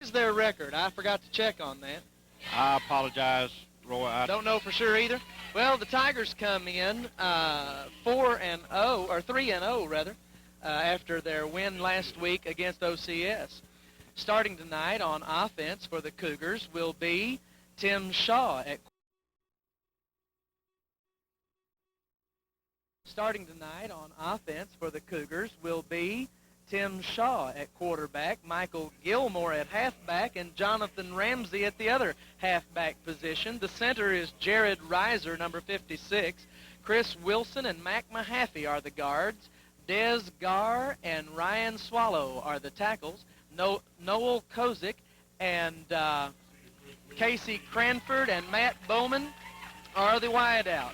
is their record? I forgot to check on that. I apologize, Roy. I don't know for sure either. Well, the Tigers come in 4-0, or 3-0 rather, after their win last week against OCS. Starting tonight on offense for the Cougars will be Tim Shaw at quarterback, Michael Gilmore at halfback, and Jonathan Ramsey at the other halfback position. The center is Jared Reiser, number 56. Chris Wilson and Mac Mahaffey are the guards. Des Garr and Ryan Swallow are the tackles. Noel Kozik and Casey Cranford and Matt Bowman are the wideouts.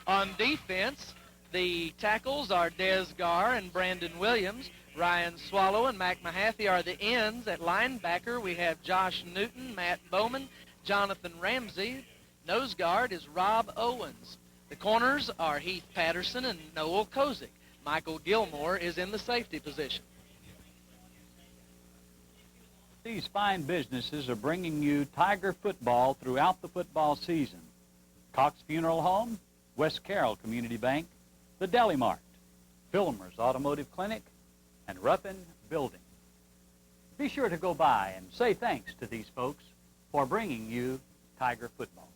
On defense, the tackles are Des Garr and Brandon Williams. Ryan Swallow and Mac Mahaffey are the ends. At linebacker, we have Josh Newton, Matt Bowman, Jonathan Ramsey. Nose guard is Rob Owens. The corners are Heath Patterson and Noel Kozik. Michael Gilmore is in the safety position. These fine businesses are bringing you Tiger football throughout the football season. Cox Funeral Home, West Carroll Community Bank, the Deli Mart, Filmer's Automotive Clinic, and Ruffin Building. Be sure to go by and say thanks to these folks for bringing you Tiger football.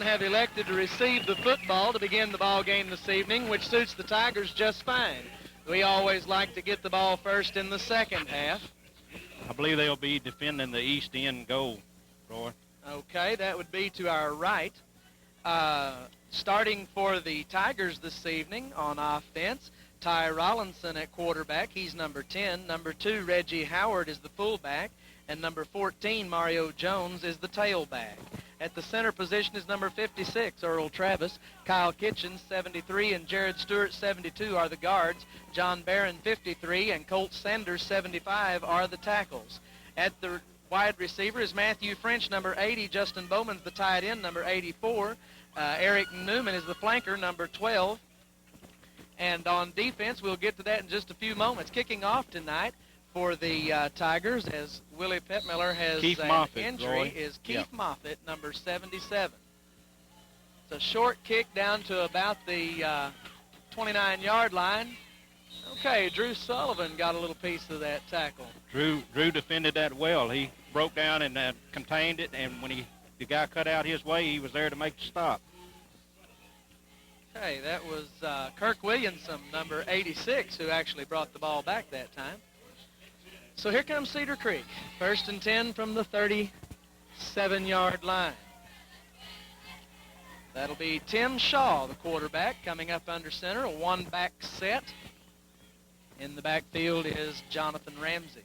Have elected to receive the football to begin the ball game this evening, which suits the Tigers just fine. We always like to get the ball first in the second half. I believe they'll be defending the east end goal, Roy. Okay, that would be to our right. Starting for the Tigers this evening on offense, Ty Rollinson at quarterback. He's number 10. Number 2, Reggie Howard is the fullback. And number 14, Mario Jones, is the tailback. At the center position is number 56, Earl Travis. Kyle Kitchens, 73, and Jared Stewart, 72, are the guards. John Barron, 53, and Colt Sanders, 75, are the tackles. At the wide receiver is Matthew French, number 80. Justin Bowman's the tight end, number 84. Eric Newman is the flanker, number 12. And on defense, we'll get to that in just a few moments. Kicking off tonight for the Tigers, as Willie Pettmiller has an injury, Roy. Is Keith Moffitt, number 77. It's a short kick down to about the 29-yard line. Okay, Drew Sullivan got a little piece of that tackle. Drew defended that well. He broke down and contained it, and when the guy cut out his way, he was there to make the stop. Okay, that was Kirk Williamson, number 86, who actually brought the ball back that time. So here comes Cedar Creek. 1st and 10 from the 37-yard line. That'll be Tim Shaw, the quarterback, coming up under center, a one-back set. In the backfield is Jonathan Ramsey.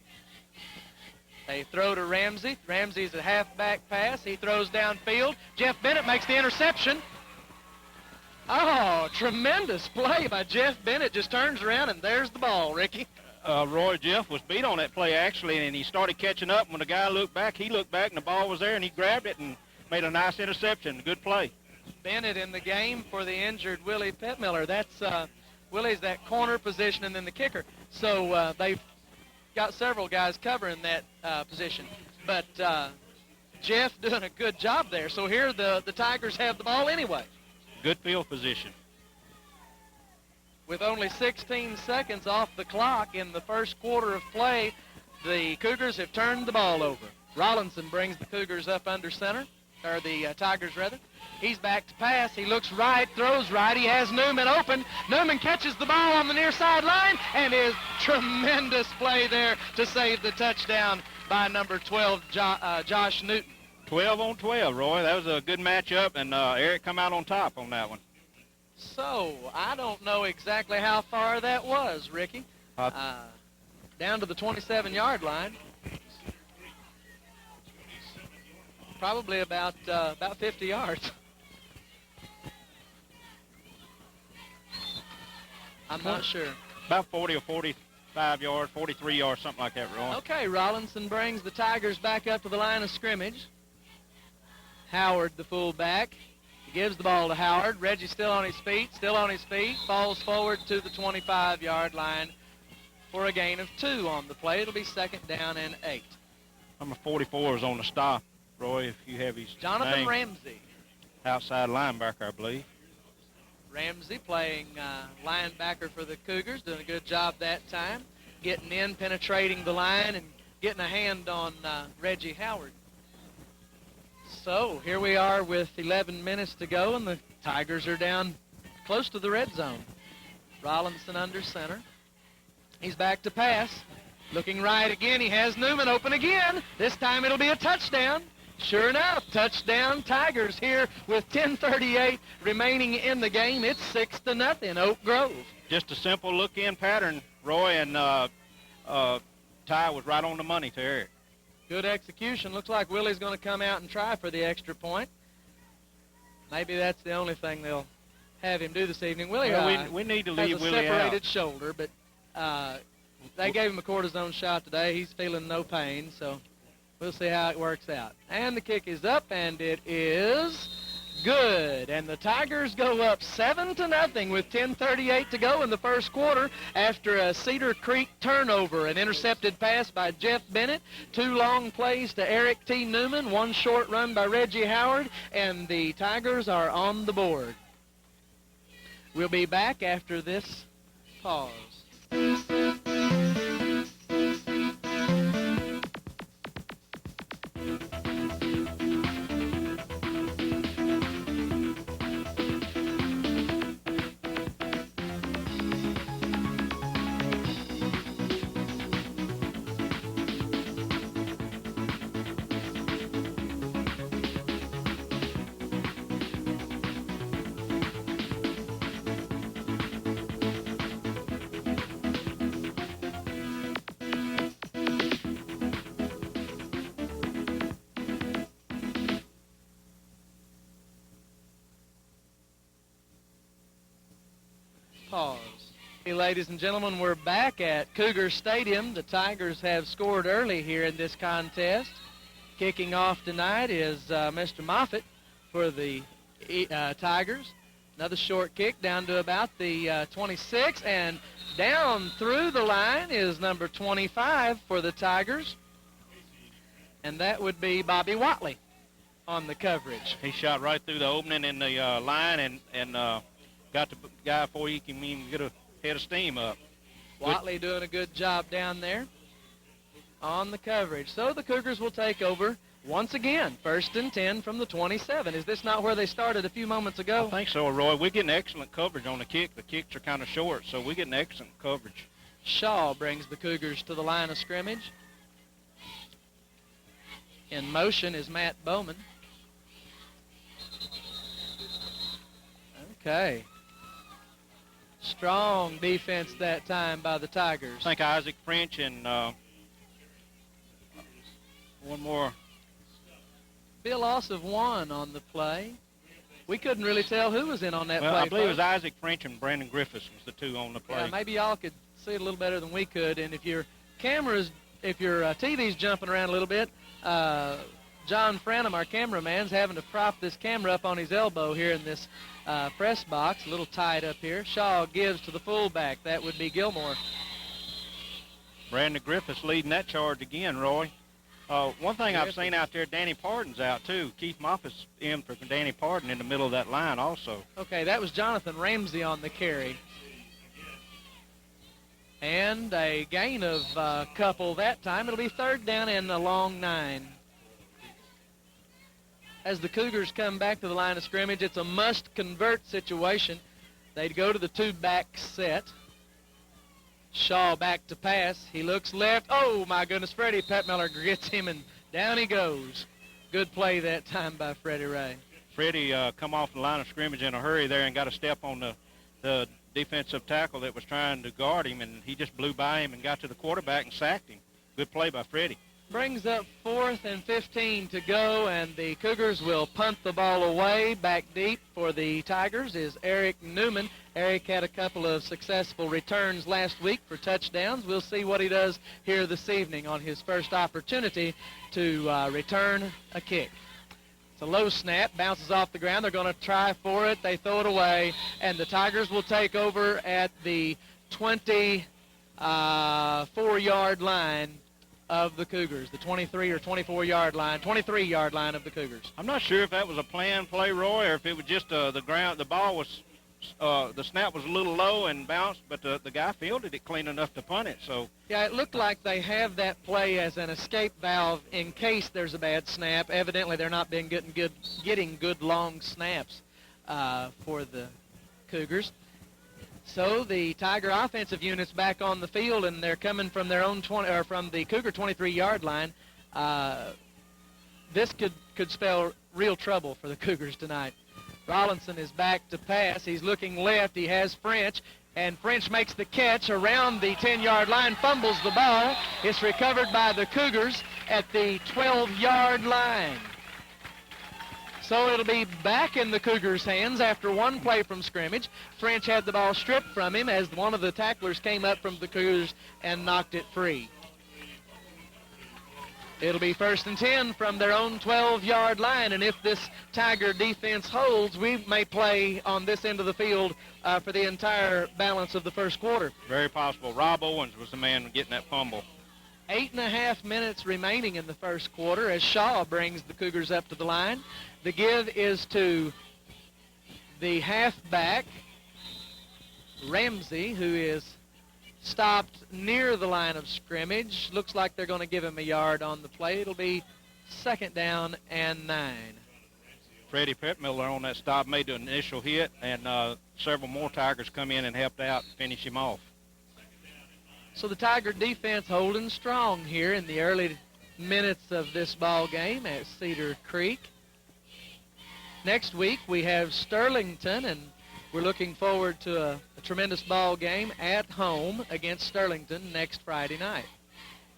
They throw to Ramsey. Ramsey's a halfback pass. He throws downfield. Jeff Bennett makes the interception. Oh, tremendous play by Jeff Bennett. Just turns around, and there's the ball, Ricky. Roy, Jeff was beat on that play, actually, and he started catching up. When the guy looked back, he looked back, and the ball was there, and he grabbed it and made a nice interception. Good play. Bennett in the game for the injured Willie Pettmiller. That's Willie's that corner position and then the kicker. So they've got several guys covering that position. But Jeff doing a good job there. So here the Tigers have the ball anyway. Good field position. With only 16 seconds off the clock in the first quarter of play, the Cougars have turned the ball over. Rollinson brings the Cougars up under center, or the Tigers rather. He's back to pass. He looks right, throws right. He has Newman open. Newman catches the ball on the near sideline, and is tremendous play there to save the touchdown by number 12, Josh Newton. 12 on 12, Roy. That was a good matchup, and Eric come out on top on that one. So, I don't know exactly how far that was, Ricky. Down to the 27-yard line. Probably about 50 yards. I'm not sure. About 40 or 45 yards, 43 yards, something like that, Roy. Okay, Rollinson brings the Tigers back up to the line of scrimmage. Howard, the fullback. He gives the ball to Howard. Reggie still on his feet, falls forward to the 25-yard line for a gain of 2 on the play. It'll be 2nd down and 8. Number 44 is on the stop, Roy, if you have his Jonathan name. Ramsey. Outside linebacker, I believe. Ramsey playing linebacker for the Cougars, doing a good job that time, getting in, penetrating the line, and getting a hand on Reggie Howard. So here we are with 11 minutes to go, and the Tigers are down close to the red zone. Rollinson under center. He's back to pass. Looking right again. He has Newman open again. This time it'll be a touchdown. Sure enough, touchdown Tigers here with 10:38 remaining in the game. It's 6-0, Oak Grove. Just a simple look-in pattern, Roy, and Ty was right on the money to Eric. Good execution. Looks like Willie's going to come out and try for the extra point. Maybe that's the only thing they'll have him do this evening. Willie we need to leave has a Willie separated out. shoulder, but they gave him a cortisone shot today. He's feeling no pain, so we'll see how it works out. And the kick is up, and it is good. And the Tigers go up 7-0 with 10:38 to go in the first quarter after a Cedar Creek turnover. An intercepted pass by Jeff Bennett, 2 long plays to Eric T. Newman, 1 short run by Reggie Howard, and the Tigers are on the board. We'll be back after this pause. Pause. Hey, ladies and gentlemen, we're back at Cougar Stadium. The Tigers have scored early here in this contest. Kicking off tonight is Mr. Moffitt for the Tigers. Another short kick down to about the 26, and down through the line is number 25 for the Tigers, and that would be Bobby Watley on the coverage. He shot right through the opening in the line and got the guy before he can even get a head of steam up. Watley doing a good job down there on the coverage. So the Cougars will take over once again, 1st and 10 from the 27. Is this not where they started a few moments ago? I think so, Roy. We're getting excellent coverage on the kick. The kicks are kind of short, so we're getting excellent coverage. Shaw brings the Cougars to the line of scrimmage. In motion is Matt Bowman. Okay. Strong defense that time by the Tigers. I think Isaac French and one more. Be a loss of 1 on the play. We couldn't really tell who was in on that Well, play. I believe it was folks. Isaac French and Brandon Griffiths was the 2 on the play. Yeah, maybe y'all could see it a little better than we could. And if your TV's jumping around a little bit, John Franham, our cameraman's having to prop this camera up on his elbow here in this press box, a little tight up here. Shaw gives to the fullback. That would be Gilmore. Brandon Griffiths leading that charge again, Roy. One thing I've seen out there, Danny Pardon's out, too. Keith Moffitt's in for Danny Pardon in the middle of that line also. Okay, that was Jonathan Ramsey on the carry. And a gain of a couple that time. It'll be 3rd down and a long 9. As the Cougars come back to the line of scrimmage, it's a must-convert situation. They'd go to the 2-back set. Shaw back to pass. He looks left. Oh, my goodness. Freddie Petmiller gets him, and down he goes. Good play that time by Freddie Ray. Freddie come off the line of scrimmage in a hurry there and got a step on the defensive tackle that was trying to guard him, and he just blew by him and got to the quarterback and sacked him. Good play by Freddie. Brings up 4th and 15 to go, and the Cougars will punt the ball away. Back deep for the Tigers is Eric Newman. Eric had a couple of successful returns last week for touchdowns. We'll see what he does here this evening on his first opportunity to return a kick. It's a low snap, bounces off the ground. They're going to try for it. They throw it away, and the Tigers will take over at the 24-yard line of the Cougars, the 23 or 24-yard line, 23-yard line of the Cougars. I'm not sure if that was a planned play, Roy, or if it was just the ground. The ball was, the snap was a little low and bounced, but the guy fielded it clean enough to punt it. So yeah, it looked like they have that play as an escape valve in case there's a bad snap. Evidently, they're not been getting good long snaps for the Cougars. So the Tiger offensive unit's back on the field, and they're coming from their own from the Cougar 23-yard line. This could spell real trouble for the Cougars tonight. Rollinson is back to pass. He's looking left. He has French, and French makes the catch around the 10-yard line, fumbles the ball. It's recovered by the Cougars at the 12-yard line. So it'll be back in the Cougars' hands after one play from scrimmage. French had the ball stripped from him as one of the tacklers came up from the Cougars and knocked it free. It'll be 1st and 10 from their own 12-yard line, and if this Tiger defense holds, we may play on this end of the field for the entire balance of the first quarter. very possible. Rob Owens was the man getting that fumble. 8.5 minutes remaining in the first quarter as Shaw brings the Cougars up to the line. The give is to the halfback, Ramsey, who is stopped near the line of scrimmage. Looks like they're going to give him a yard on the play. It'll be 2nd down and 9. Freddie Petmiller on that stop made the initial hit, and several more Tigers come in and helped out and finish him off. So the Tiger defense holding strong here in the early minutes of this ball game at Cedar Creek. Next week we have Sterlington, and we're looking forward to a tremendous ball game at home against Sterlington next Friday night.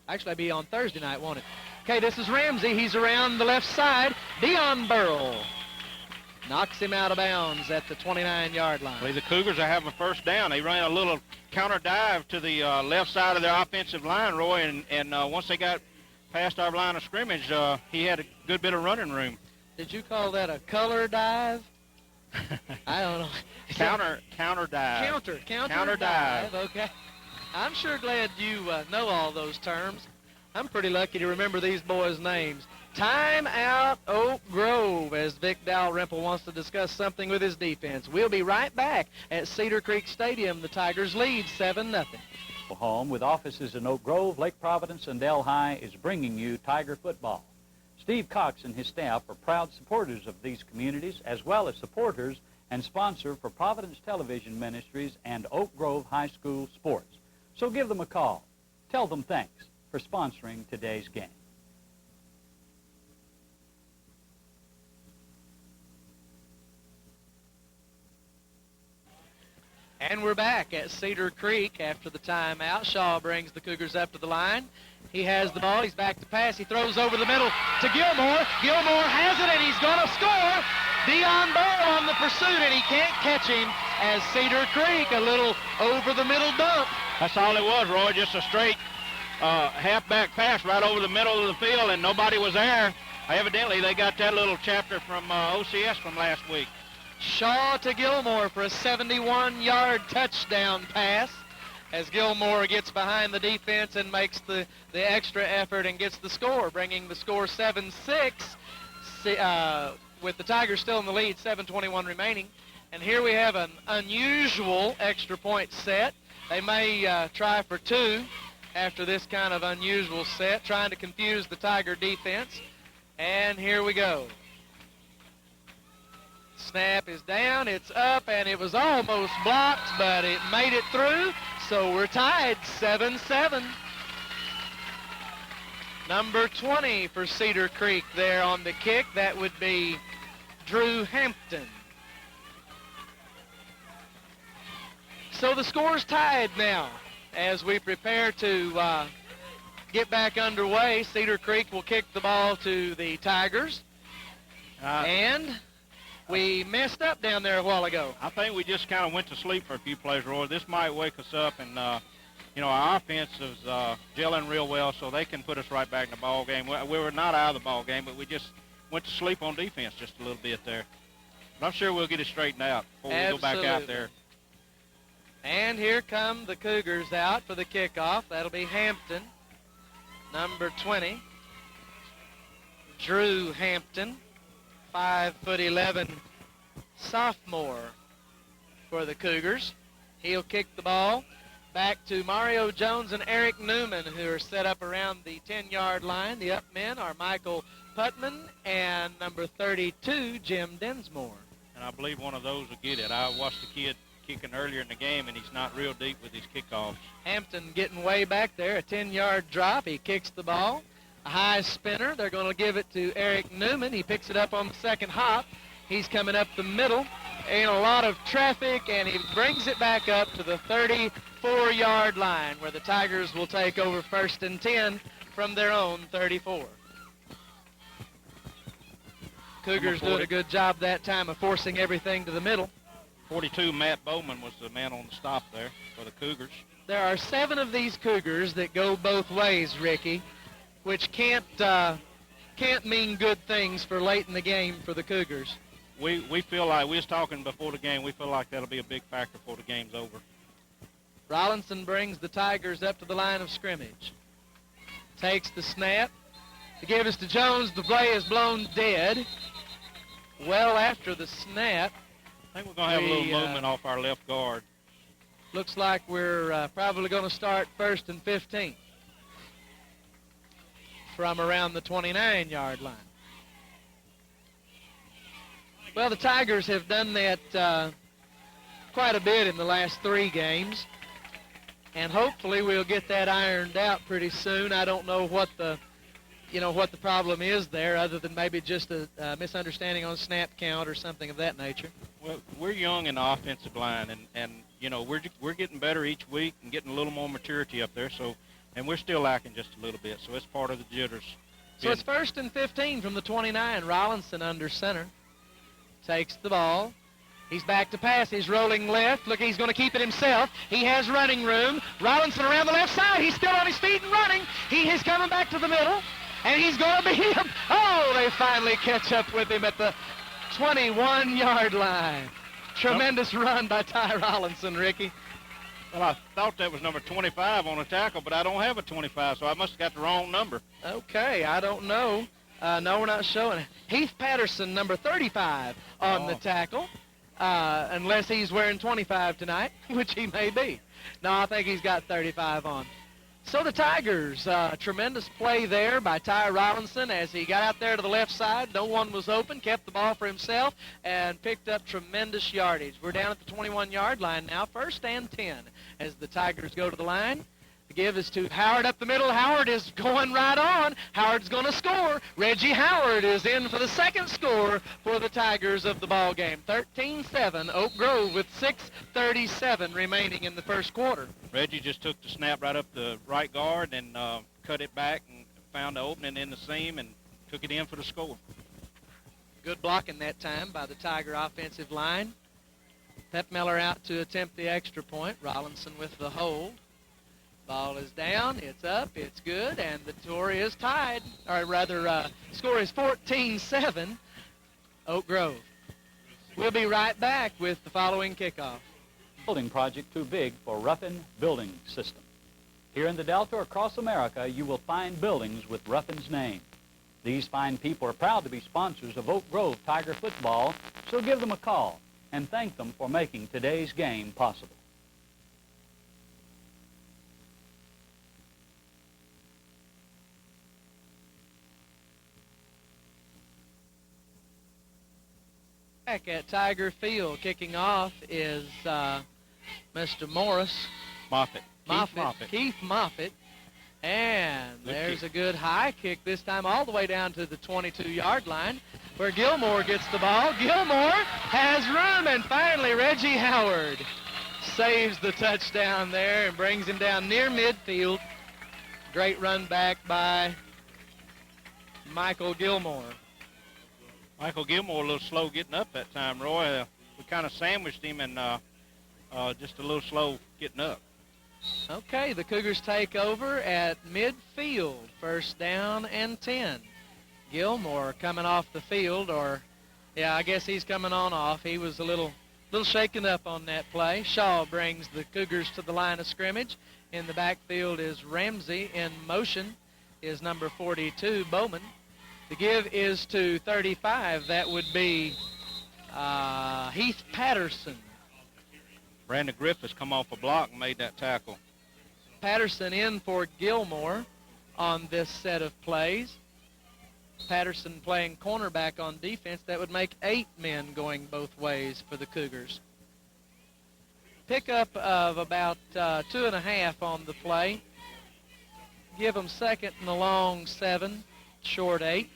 Actually, it'll be on Thursday night, won't it? Okay, this is Ramsey. He's around the left side. Dion Burrell knocks him out of bounds at the 29-yard line. Well, the Cougars are having 1st down. They ran a little counter dive to the left side of their offensive line, Roy, and once they got past our line of scrimmage, he had a good bit of running room. Did you call that a color dive? I don't know. Counter dive. Counter dive. Okay. I'm sure glad you know all those terms. I'm pretty lucky to remember these boys' names. Time out, Oak Grove, as Vic Dalrymple wants to discuss something with his defense. We'll be right back at Cedar Creek Stadium. The Tigers lead 7-0. Home with offices in Oak Grove, Lake Providence, and Delhi is bringing you Tiger football. Steve Cox and his staff are proud supporters of these communities, as well as supporters and sponsor for Providence Television Ministries and Oak Grove High School sports. So give them a call. Tell them thanks for sponsoring today's game. And we're back at Cedar Creek after the timeout. Shaw brings the Cougars up to the line. He has the ball. He's back to pass. He throws over the middle to Gilmore. Gilmore has it, and he's going to score. Dion Burrow on the pursuit, and he can't catch him as Cedar Creek, a little over-the-middle dump. That's all it was, Roy, just a straight halfback pass right over the middle of the field, and nobody was there. Evidently, they got that little chapter from OCS from last week. Shaw to Gilmore for a 71-yard touchdown pass as Gilmore gets behind the defense and makes the extra effort and gets the score, bringing the score 7-6 with the Tigers still in the lead, 7:21 remaining. And here we have an unusual extra point set. They may try for 2 after this kind of unusual set, trying to confuse the Tiger defense. And here we go. Snap is down, it's up, and it was almost blocked, but it made it through, so we're tied 7-7. Number 20 for Cedar Creek there on the kick. That would be Drew Hampton. So the score's tied now as we prepare to get back underway. Cedar Creek will kick the ball to the Tigers. And we messed up down there a while ago. I think we just kind of went to sleep for a few plays, Roy. This might wake us up, and our offense is gelling real well, so they can put us right back in the ball game. We were not out of the ball game, but we went to sleep on defense just a little bit there. But I'm sure we'll get it straightened out before we go back out Absolutely. there. And here come the Cougars out for the kickoff. That'll be Hampton, number 20. Drew Hampton, 5'11" sophomore for the Cougars. He'll kick the ball back to Mario Jones and Eric Newman, who are set up around the 10-yard line. The up men are Michael Putman and number 32, Jim Densmore. And I believe one of those will get it. I watched the kid kicking earlier in the game, and he's not real deep with his kickoffs. Hampton getting way back there, a 10-yard drop. He kicks the ball. A high spinner. They're going to give it to Eric Newman. He picks it up on the second hop. He's coming up the middle in a lot of traffic, and he brings it back up to the 34-yard line where the Tigers will take over 1st and 10 from their own 34. Cougars doing a good job that time of forcing everything to the middle. 42, Matt Bowman was the man on the stop there for the Cougars. There are 7 of these Cougars that go both ways, Ricky, which can't mean good things for late in the game for the Cougars. We feel like, we was talking before the game, we feel like that'll be a big factor before the game's over. Rollinson brings the Tigers up to the line of scrimmage. Takes the snap. To give us to Jones, the play is blown dead. Well after the snap. I think we're going to have a little movement off our left guard. Looks like we're probably going to start 1st and 15 from around the 29-yard line. Well, the Tigers have done that quite a bit in the last 3 games, and hopefully we'll get that ironed out pretty soon. I don't know what the problem is there, other than maybe just a misunderstanding on snap count or something of that nature. Well, we're young in the offensive line, and you know, we're getting better each week and getting a little more maturity up there. So, and we're still lacking just a little bit. So it's part of the jitters. So it's 1st and 15 from the 29. Rollinson under center. Takes the ball. He's back to pass. He's rolling left. Look, he's going to keep it himself. He has running room. Rollinson around the left side. He's still on his feet and running. He is coming back to the middle, and he's going to beat him. Oh, they finally catch up with him at the 21-yard line. Tremendous run by Ty Rollinson, Ricky. Well, I thought that was number 25 on a tackle, but I don't have a 25, so I must have got the wrong number. Okay, I don't know. No, we're not showing it. Heath Patterson, number 35 on the tackle, unless he's wearing 25 tonight, which he may be. No, I think he's got 35 on. So the Tigers, tremendous play there by Ty Rollinson as he got out there to the left side. No one was open, kept the ball for himself, and picked up tremendous yardage. We're down at the 21-yard line now, 1st and 10 as the Tigers go to the line. The give is to Howard up the middle. Howard is going right on. Howard's going to score. Reggie Howard is in for the second score for the Tigers of the ball game. 13-7, Oak Grove with 6:37 remaining in the first quarter. Reggie just took the snap right up the right guard and cut it back and found the opening in the seam and took it in for the score. Good blocking that time by the Tiger offensive line. Pep Miller out to attempt the extra point. Rollinson with the hold. Ball is down, it's up, it's good, and the score is tied. Or rather, score is 14-7, Oak Grove. We'll be right back with the following kickoff. Building project too big for Ruffin Building System. Here in the Delta or across America, you will find buildings with Ruffin's name. These fine people are proud to be sponsors of Oak Grove Tiger football, so give them a call and thank them for making today's game possible. Back at Tiger Field, kicking off is Mr. Morris. Moffett. Keith Moffett. And there's a good high kick this time all the way down to the 22-yard line where Gilmore gets the ball. Gilmore has room, and finally Reggie Howard saves the touchdown there and brings him down near midfield. Great run back by Michael Gilmore. Michael Gilmore a little slow getting up that time, Roy. We kind of sandwiched him and just a little slow getting up. Okay, the Cougars take over at midfield, 1st down and 10. Gilmore coming off the field, or, yeah, I guess he's coming on off. He was a little shaken up on that play. Shaw brings the Cougars to the line of scrimmage. In the backfield is Ramsey. In motion is number 42, Bowman. The give is to 35. That would be Heath Patterson. Brandon Griffiths come off a block and made that tackle. Patterson in for Gilmore on this set of plays. Patterson playing cornerback on defense. That would make 8 men going both ways for the Cougars. Pickup of about 2.5 on the play. Give them second and a long 7, short 8.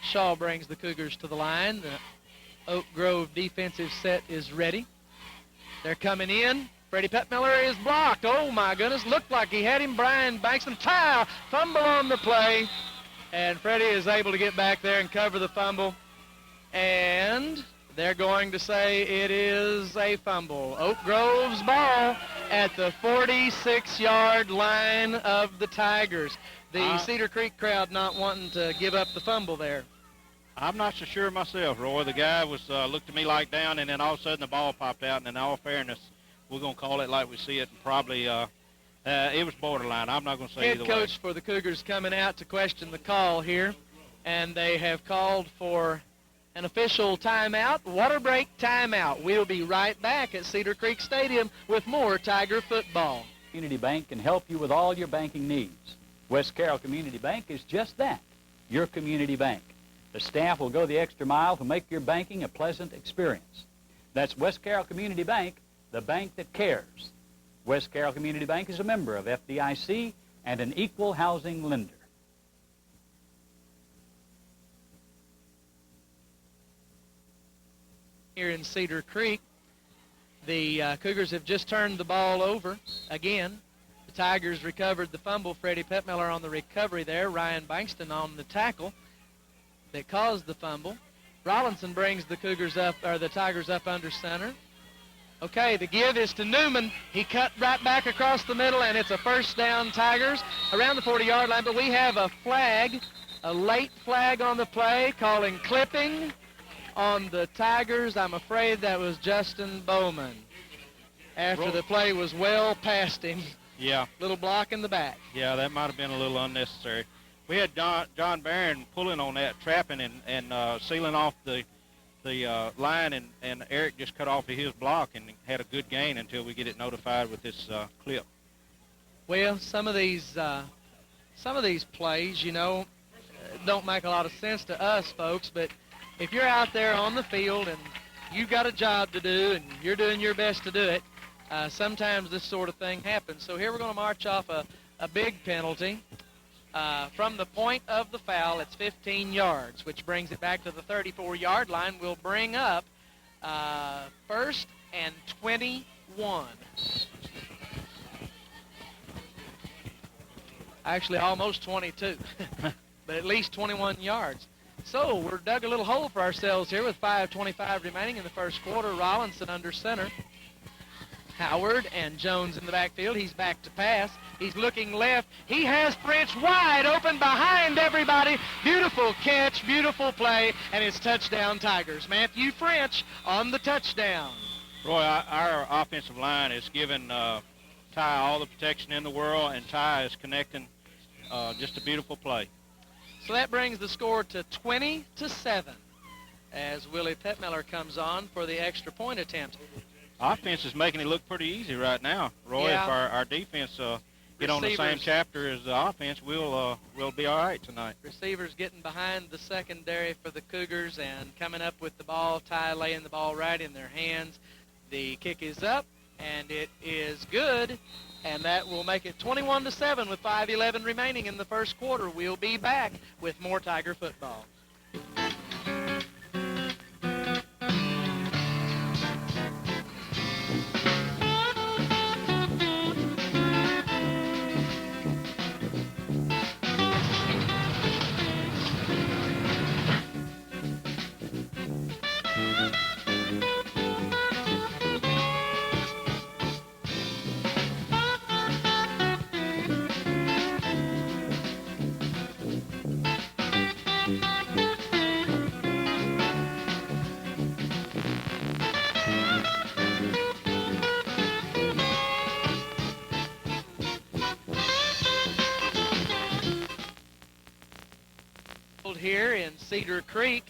Shaw brings the Cougars to the line. The Oak Grove defensive set is ready. They're coming in. Freddie Pettmiller is blocked. Oh, my goodness. Looked like he had him. Brian Bankston. Fumble on the play. And Freddie is able to get back there and cover the fumble. And they're going to say it is a fumble. Oak Grove's ball at the 46-yard line of the Tigers. The Cedar Creek crowd not wanting to give up the fumble there. I'm not so sure myself, Roy. The guy was looked at me like down, and then all of a sudden the ball popped out. And in all fairness, we're going to call it like we see it, and probably it was borderline. I'm not going to say either way. Head coach for the Cougars coming out to question the call here, and they have called for an official timeout, water break timeout. We'll be right back at Cedar Creek Stadium with more Tiger football. Community Bank can help you with all your banking needs. West Carroll Community Bank is just that, your community bank. The staff will go the extra mile to make your banking a pleasant experience. That's West Carroll Community Bank, the bank that cares. West Carroll Community Bank is a member of FDIC and an equal housing lender. Here in Cedar Creek, the Cougars have just turned the ball over again. The Tigers recovered the fumble. Freddie Pettmiller on the recovery there. Ryan Bankston on the tackle that caused the fumble. Rollinson brings the Tigers up under center. Okay, the give is to Newman. He cut right back across the middle, and it's a first down, Tigers, around the 40-yard line. But we have a flag, a late flag on the play, calling clipping on the Tigers. I'm afraid that was Justin Bowman. After the play was well past him. Yeah. Little block in the back. Yeah, that might have been a little unnecessary. We had John Barron pulling on that, trapping and sealing off the line, and Eric just cut off his block and had a good gain until we get it notified with this clip. Well, some of these plays, don't make a lot of sense to us folks, but if you're out there on the field and you've got a job to do and you're doing your best to do it, sometimes this sort of thing happens. So here we're going to march off a big penalty. From the point of the foul, it's 15 yards, which brings it back to the 34-yard line. We'll bring up first and 21. Actually, almost 22, but at least 21 yards. So we're dug a little hole for ourselves here with 5:25 remaining in the first quarter. Rollinson under center. Howard and Jones in the backfield. He's back to pass. He's looking left. He has French wide open behind everybody. Beautiful catch, beautiful play, and it's touchdown Tigers. Matthew French on the touchdown. Roy, our offensive line is giving Ty all the protection in the world, and Ty is connecting just a beautiful play. So that brings the score to 20-7 as Willie Pettmiller comes on for the extra point attempt. Offense is making it look pretty easy right now, Roy. Yeah. If our defense get on the same chapter as the offense, we'll be all right tonight. Receivers getting behind the secondary for the Cougars and coming up with the ball. Ty laying the ball right in their hands. The kick is up, and it is good, and that will make it 21-7 with 5:11 remaining in the first quarter. We'll be back with more Tiger football. here in Cedar Creek.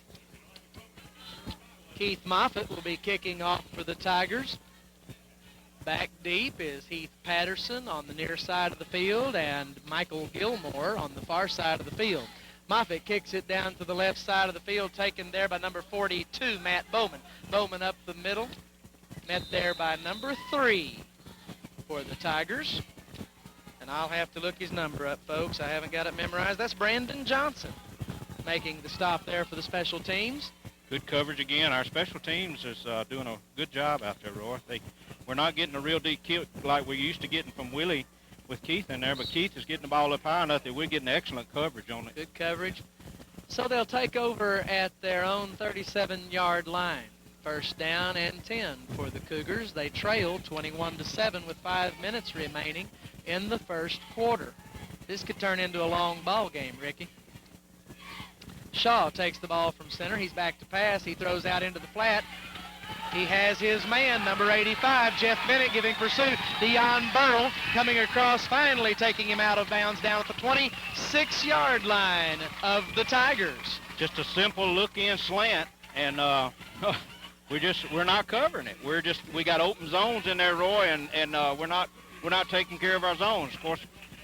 Keith Moffitt will be kicking off for the Tigers. Back deep is Heath Patterson on the near side of the field and Michael Gilmore on the far side of the field. Moffitt kicks it down to the left side of the field, taken there by number 42, Matt Bowman. Bowman up the middle, met there by number 3 for the Tigers. And I'll have to look his number up, folks. I haven't got it memorized. That's Brandon Johnson making the stop there for the special teams. Good coverage again. Our special teams is doing a good job out there, Roy. We're not getting a real deep kick like we're used to getting from Willie with Keith in there, but Keith is getting the ball up high enough that we're getting excellent coverage on it. Good coverage. So they'll take over at their own 37-yard line. First down and 10 for the Cougars. They trail 21-7 with 5 minutes remaining in the first quarter. This could turn into a long ball game, Ricky. Shaw takes the ball from center. He's back to pass. He throws out into the flat. He has his man, number 85, Jeff Bennett, giving pursuit. Deion Burrell coming across, finally taking him out of bounds down at the 26-yard line of the Tigers. Just a simple look-in slant, and we're not covering it. We got open zones in there, Roy, and we're not taking care of our zones. Of course,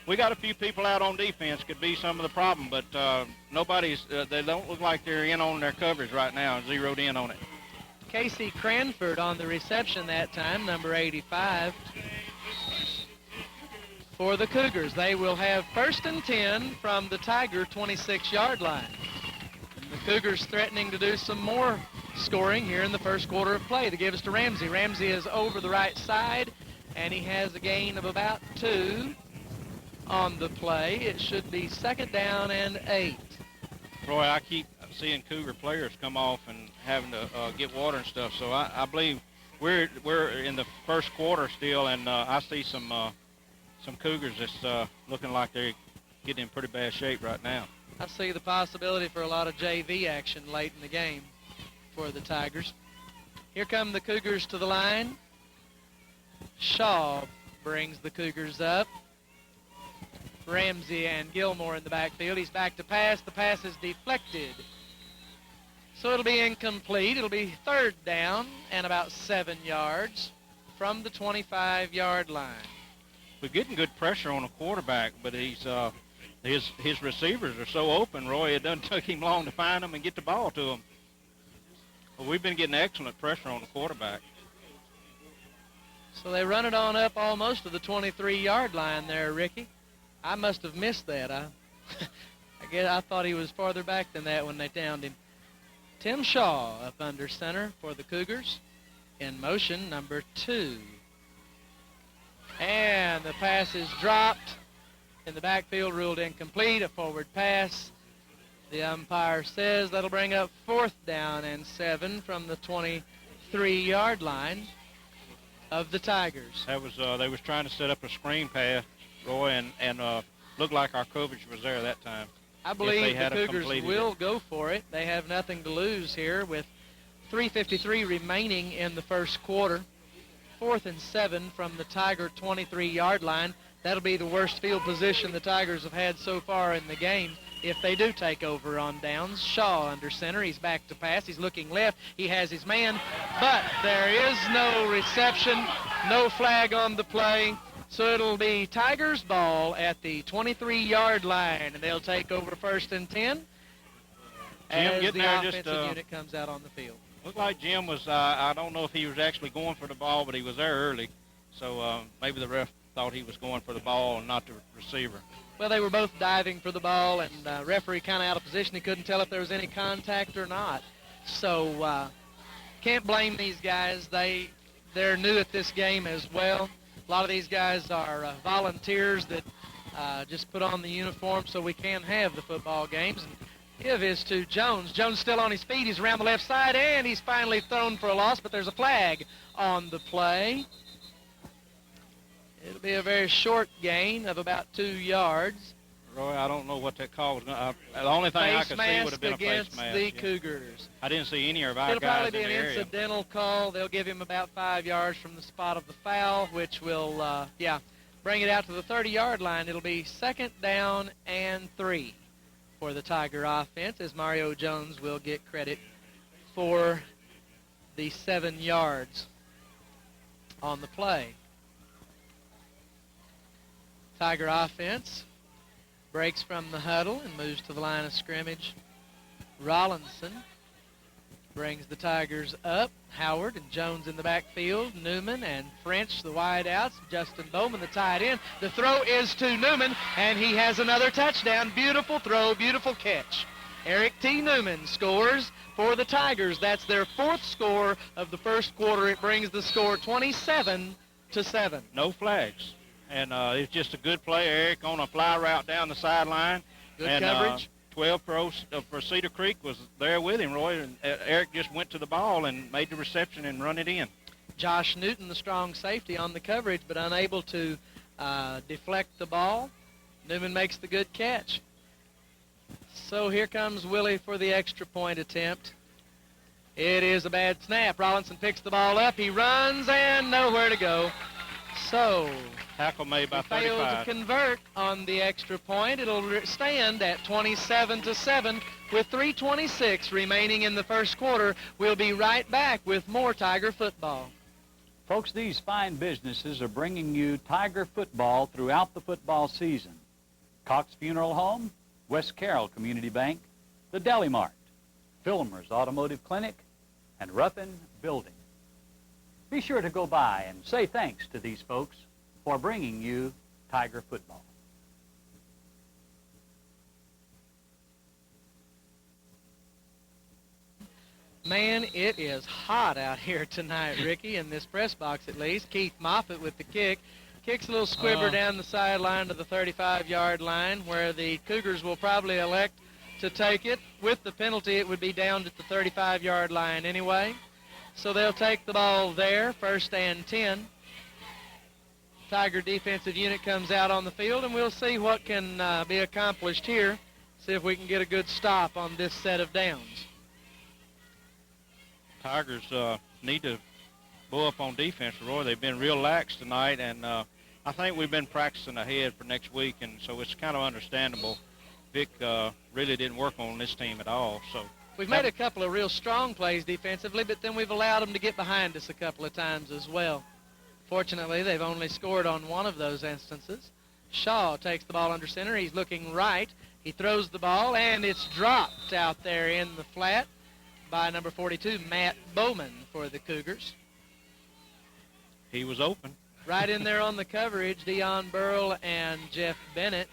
we got a few people out on defense, could be some of the problem, but they don't look like they're in on their coverage right now, zeroed in on it. Casey Cranford on the reception that time, number 85, for the Cougars. They will have first and 10 from the Tiger 26-yard line. And the Cougars threatening to do some more scoring here in the first quarter of play. They give us to Ramsey. Ramsey is over the right side, and he has a gain of about 2 on the play. It should be second down and 8. Roy, I keep seeing Cougar players come off and having to get water and stuff, so I believe we're in the first quarter still, and I see some Cougars that's looking like they're getting in pretty bad shape right now. I see the possibility for a lot of JV action late in the game for the Tigers. Here come the Cougars to the line. Shaw brings the Cougars up. Ramsey and Gilmore in the backfield. He's back to pass. The pass is deflected. So it'll be incomplete. It'll be third down and about 7 yards from the 25-yard line. We're getting good pressure on the quarterback, but his receivers are so open, Roy, it doesn't take him long to find them and get the ball to them. But we've been getting excellent pressure on the quarterback. So they run it on up almost to the 23-yard line there, Ricky. I must have missed that. I guess I thought he was farther back than that when they downed him. Tim Shaw up under center for the Cougars. In motion, number 2. And the pass is dropped. In the backfield, ruled incomplete. A forward pass. The umpire says that'll bring up fourth down and 7 from the 23-yard line of the Tigers. That was they was trying to set up a screen pass, Roy, and looked like our coverage was there that time. I believe the Cougars will go for it. They have nothing to lose here with 3:53 remaining in the first quarter. 4th and 7 from the Tiger 23-yard line. That'll be the worst field position the Tigers have had so far in the game if they do take over on downs. Shaw under center. He's back to pass. He's looking left. He has his man, but there is no reception, no flag on the play. So it'll be Tigers ball at the 23-yard line, and they'll take over first and 10 as the offensive unit comes out on the field. Looked like Jim was, I don't know if he was actually going for the ball, but he was there early. So maybe the ref thought he was going for the ball and not the receiver. Well, they were both diving for the ball, and referee kind of out of position. He couldn't tell if there was any contact or not. So can't blame these guys. They're new at this game as well. A lot of these guys are volunteers that just put on the uniform so we can have the football games. And give is to Jones. Jones still on his feet. He's around the left side, and he's finally thrown for a loss, but there's a flag on the play. It'll be a very short gain of about 2 yards. Roy, I don't know what that call was. The only thing I could see would have been a face mask. The Cougars. I didn't see any of our It'll guys probably be in the an area. incidental call. They'll give him about 5 yards from the spot of the foul, which will, bring it out to the 30-yard line. It'll be second down and 3 for the Tiger offense, as Mario Jones will get credit for the 7 yards on the play. Tiger offense breaks from the huddle and moves to the line of scrimmage. Rollinson brings the Tigers up. Howard and Jones in the backfield. Newman and French, the wideouts. Justin Bowman, the tight end. The throw is to Newman, and he has another touchdown. Beautiful throw, beautiful catch. Eric T. Newman scores for the Tigers. That's their 4th score of the first quarter. It brings the score 27-7. No flags. And it's just a good play. Eric on a fly route down the sideline. Good coverage. 12 for Cedar Creek was there with him, Roy, and Eric just went to the ball and made the reception and run it in. Josh Newton, the strong safety, on the coverage, but unable to deflect the ball. Newman makes the good catch. So here comes Willie for the extra point attempt. It is a bad snap. Rollinson picks the ball up. He runs and nowhere to go. So tackle made by 35. Failed to convert on the extra point. It'll stand at 27-7 with 3:26 remaining in the first quarter. We'll be right back with more Tiger football. Folks, these fine businesses are bringing you Tiger football throughout the football season. Cox Funeral Home, West Carroll Community Bank, the Deli Mart, Filmer's Automotive Clinic, and Ruffin Building. Be sure to go by and say thanks to these folks for bringing you Tiger football. Man, it is hot out here tonight, Ricky, in this press box at least. Keith Moffitt with the kick. Kicks a little squibber down the sideline to the 35-yard line, where the Cougars will probably elect to take it. With the penalty, it would be down at the 35-yard line anyway. So they'll take the ball there, 1st and 10. Tiger defensive unit comes out on the field, and we'll see what can be accomplished here. See if we can get a good stop on this set of downs. Tigers need to blow up on defense, Roy. They've been real lax tonight, and I think we've been practicing ahead for next week, and so it's kind of understandable. Vic really didn't work on this team at all. So we've made a couple of real strong plays defensively, but then we've allowed them to get behind us a couple of times as well. Fortunately, they've only scored on one of those instances. Shaw takes the ball under center. He's looking right. He throws the ball, and it's dropped out there in the flat by number 42, Matt Bowman, for the Cougars. He was open. Right in there on the coverage, Deion Burrell and Jeff Bennett,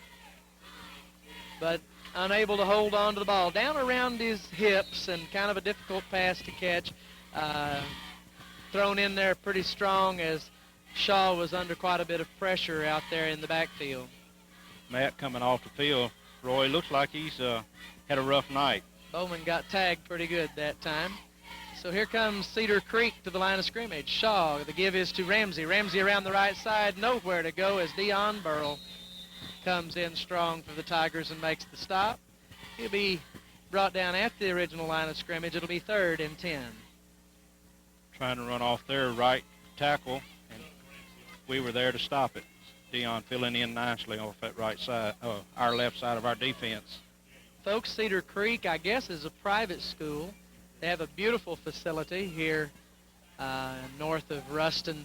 but unable to hold on to the ball. Down around his hips, and kind of a difficult pass to catch. Thrown in there pretty strong, as Shaw was under quite a bit of pressure out there in the backfield. Matt coming off the field. Roy, looks like he's had a rough night. Bowman got tagged pretty good that time. So here comes Cedar Creek to the line of scrimmage. Shaw, the give is to Ramsey. Ramsey around the right side, nowhere to go, as Deion Burrell comes in strong for the Tigers and makes the stop. He'll be brought down at the original line of scrimmage. It'll be 3rd and 10. Trying to run off their right tackle, and we were there to stop it. Deion filling in nicely off that right side, our left side of our defense. Folks, Cedar Creek, I guess, is a private school. They have a beautiful facility here north of Ruston,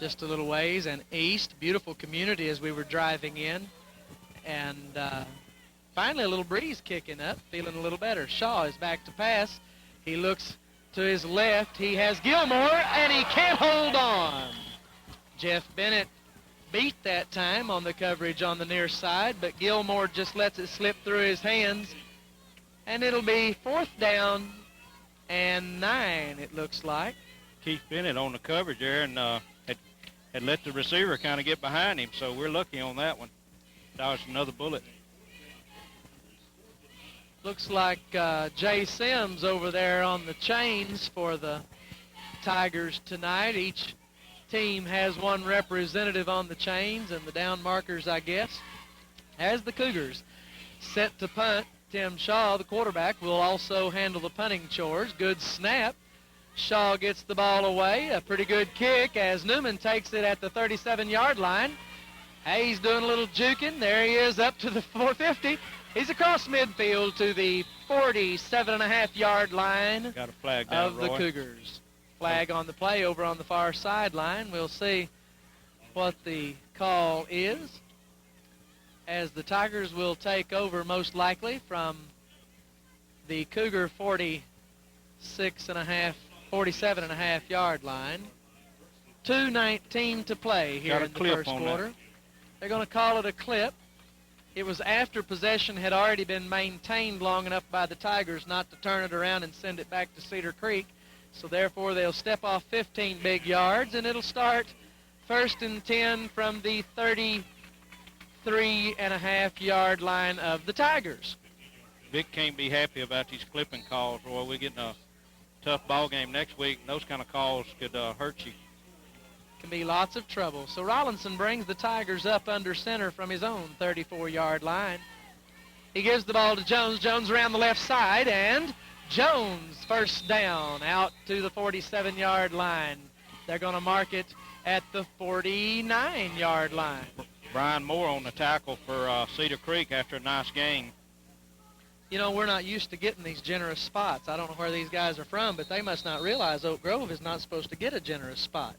just a little ways, and east. Beautiful community as we were driving in. And finally a little breeze kicking up, feeling a little better. Shaw is back to pass. He looks to his left. He has Gilmore, and he can't hold on. Jeff Bennett beat that time on the coverage on the near side, but Gilmore just lets it slip through his hands. And it'll be 4th down and 9, it looks like. Keith Bennett on the coverage there, and had let the receiver kind of get behind him, so we're lucky on that one. Dodged another bullet. Looks like Jay Sims over there on the chains for the Tigers tonight. Each team has one representative on the chains, and the down markers, I guess, as the Cougars set to punt. Tim Shaw, the quarterback, will also handle the punting chores. Good snap. Shaw gets the ball away. A pretty good kick as Newman takes it at the 37-yard line. Hayes doing a little juking. There he is up to the 450. He's across midfield to the 47.5-yard line Got a flag down, of the Roy. Cougars. Flag on the play over on the far sideline. We'll see what the call is, as the Tigers will take over most likely from the Cougar 47.5-yard line. 2:19 to play here in the first quarter. They're going to call it a clip. It was after possession had already been maintained long enough by the Tigers not to turn it around and send it back to Cedar Creek. So therefore they'll step off 15 big yards, and it'll start 1st and 10 from the 33.5-yard line of the Tigers. Vic can't be happy about these clipping calls, Roy. We're getting a tough ball game next week, and those kind of calls could hurt you. Can be lots of trouble. So Rollinson brings the Tigers up under center from his own 34-yard line. He gives the ball to Jones. Jones around the left side, and Jones first down out to the 47-yard line. They're going to mark it at the 49-yard line. Brian Moore on the tackle for Cedar Creek after a nice game. You know, we're not used to getting these generous spots. I don't know where these guys are from, but they must not realize Oak Grove is not supposed to get a generous spot.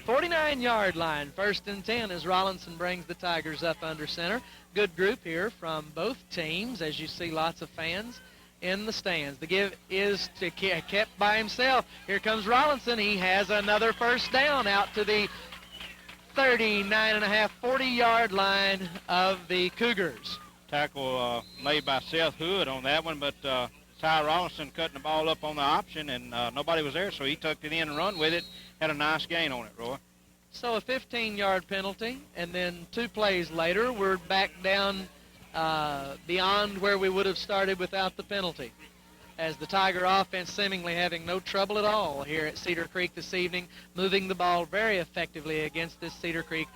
49-yard line, 1st and 10 as Rollinson brings the Tigers up under center. Good group here from both teams, as you see lots of fans in the stands. The give is to kept by himself. Here comes Rollinson. He has another first down out to the 39.5, 40-yard line of the Cougars. Tackle made by Seth Hood on that one, but Ty Rollinson cutting the ball up on the option, and nobody was there, so he tucked it in and run with it. Had a nice gain on it, Roy. So a 15-yard penalty, and then 2 plays later, we're back down beyond where we would have started without the penalty, as the Tiger offense seemingly having no trouble at all here at Cedar Creek this evening, moving the ball very effectively against this Cedar Creek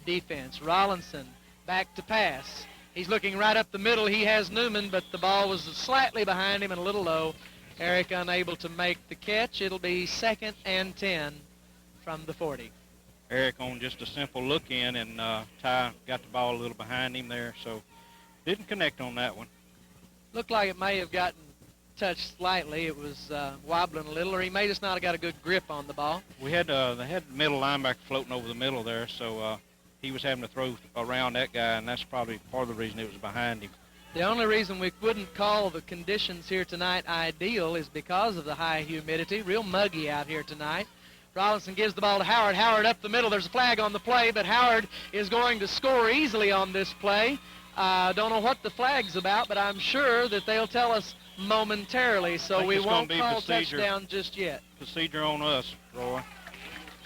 defense. Rollinson back to pass. He's looking right up the middle. He has Newman, but the ball was slightly behind him and a little low. Eric unable to make the catch. It'll be 2nd and 10 from the 40. Eric on just a simple look in, and Ty got the ball a little behind him there, so didn't connect on that one. Looked like it may have gotten touched slightly. It was wobbling a little, or he may just not have got a good grip on the ball. They had the middle linebacker floating over the middle there, so he was having to throw around that guy, and that's probably part of the reason it was behind him. The only reason we wouldn't call the conditions here tonight ideal is because of the high humidity. Real muggy out here tonight. Rollinson gives the ball to Howard. Howard up the middle. There's a flag on the play, but Howard is going to score easily on this play. Don't know what the flag's about, but I'm sure that they'll tell us momentarily, so we won't call touchdown just yet. Procedure on us, Roy.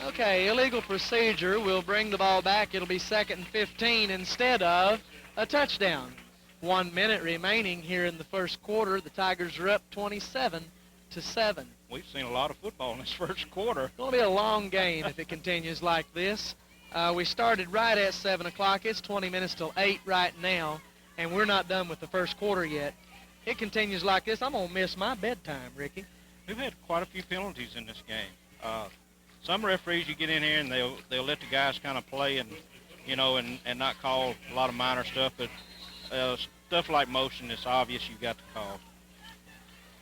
Okay, illegal procedure. We'll bring the ball back. It'll be 2nd and 15 instead of a touchdown. 1 minute remaining here in the first quarter. The Tigers are up 27-7. We've seen a lot of football in this first quarter. It's going to be a long game if it continues like this. We started right at 7 o'clock. It's 20 minutes till 8 right now, and we're not done with the first quarter yet. It continues like this, I'm going to miss my bedtime, Ricky. We've had quite a few penalties in this game. Some referees, you get in here and they'll let the guys kind of play and not call a lot of minor stuff, but stuff like motion, it's obvious you've got to call.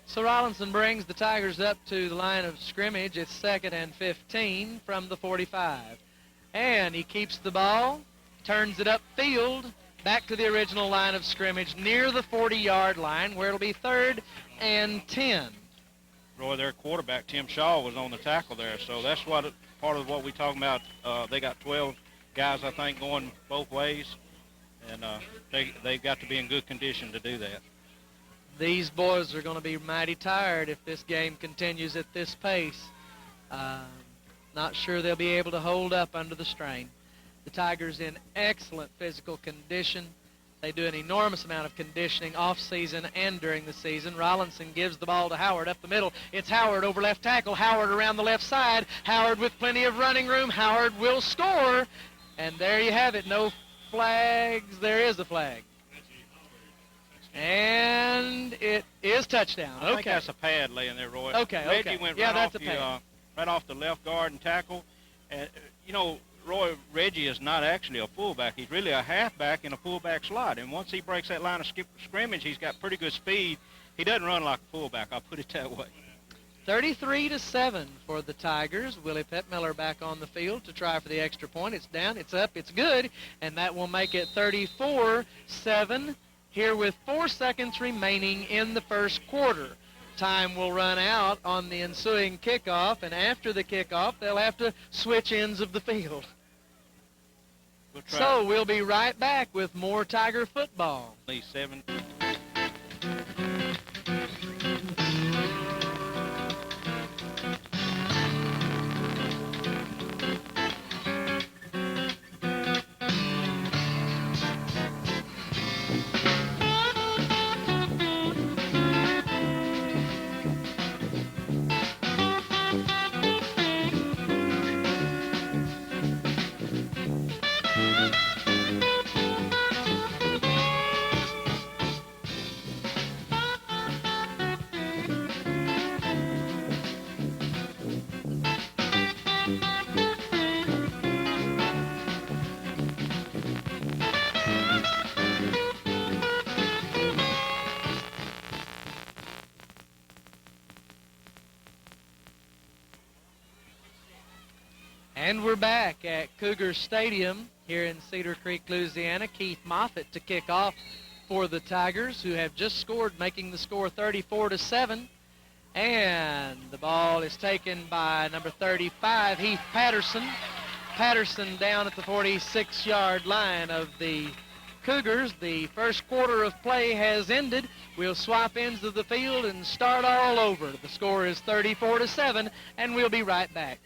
So Rollinson brings the Tigers up to the line of scrimmage. It's 2nd and 15 from the 45. And he keeps the ball, turns it upfield, back to the original line of scrimmage near the 40-yard line, where it'll be 3rd and 10. Roy, their quarterback, Tim Shaw, was on the tackle there, so that's part of what we're talking about. They got 12 guys, I think, going both ways, and they've got to be in good condition to do that. These boys are going to be mighty tired if this game continues at this pace. Not sure they'll be able to hold up under the strain. The Tigers in excellent physical condition. They do an enormous amount of conditioning off-season and during the season. Rollinson gives the ball to Howard up the middle. It's Howard over left tackle. Howard around the left side. Howard with plenty of running room. Howard will score. And there you have it. No flags. There is a flag. And it is touchdown. I think that's a pad laying there, Roy. Okay. Reggie went yeah, right that's off a pad. Right off the left guard and tackle. And, Roy, Reggie is not actually a fullback. He's really a halfback in a fullback slot. And once he breaks that line of scrimmage, he's got pretty good speed. He doesn't run like a fullback, I'll put it that way. 33-7 for the Tigers. Willie Pettmiller back on the field to try for the extra point. It's down, it's up, it's good, and that will make it 34-7 here with 4 seconds remaining in the first quarter. Time will run out on the ensuing kickoff, and after the kickoff, they'll have to switch ends of the field. So we'll be right back with more Tiger football. 7. And we're back at Cougars Stadium here in Cedar Creek, Louisiana. Keith Moffitt to kick off for the Tigers, who have just scored, making the score 34-7. And the ball is taken by number 35, Heath Patterson. Patterson down at the 46-yard line of the Cougars. The first quarter of play has ended. We'll swap ends of the field and start all over. The score is 34-7, and we'll be right back.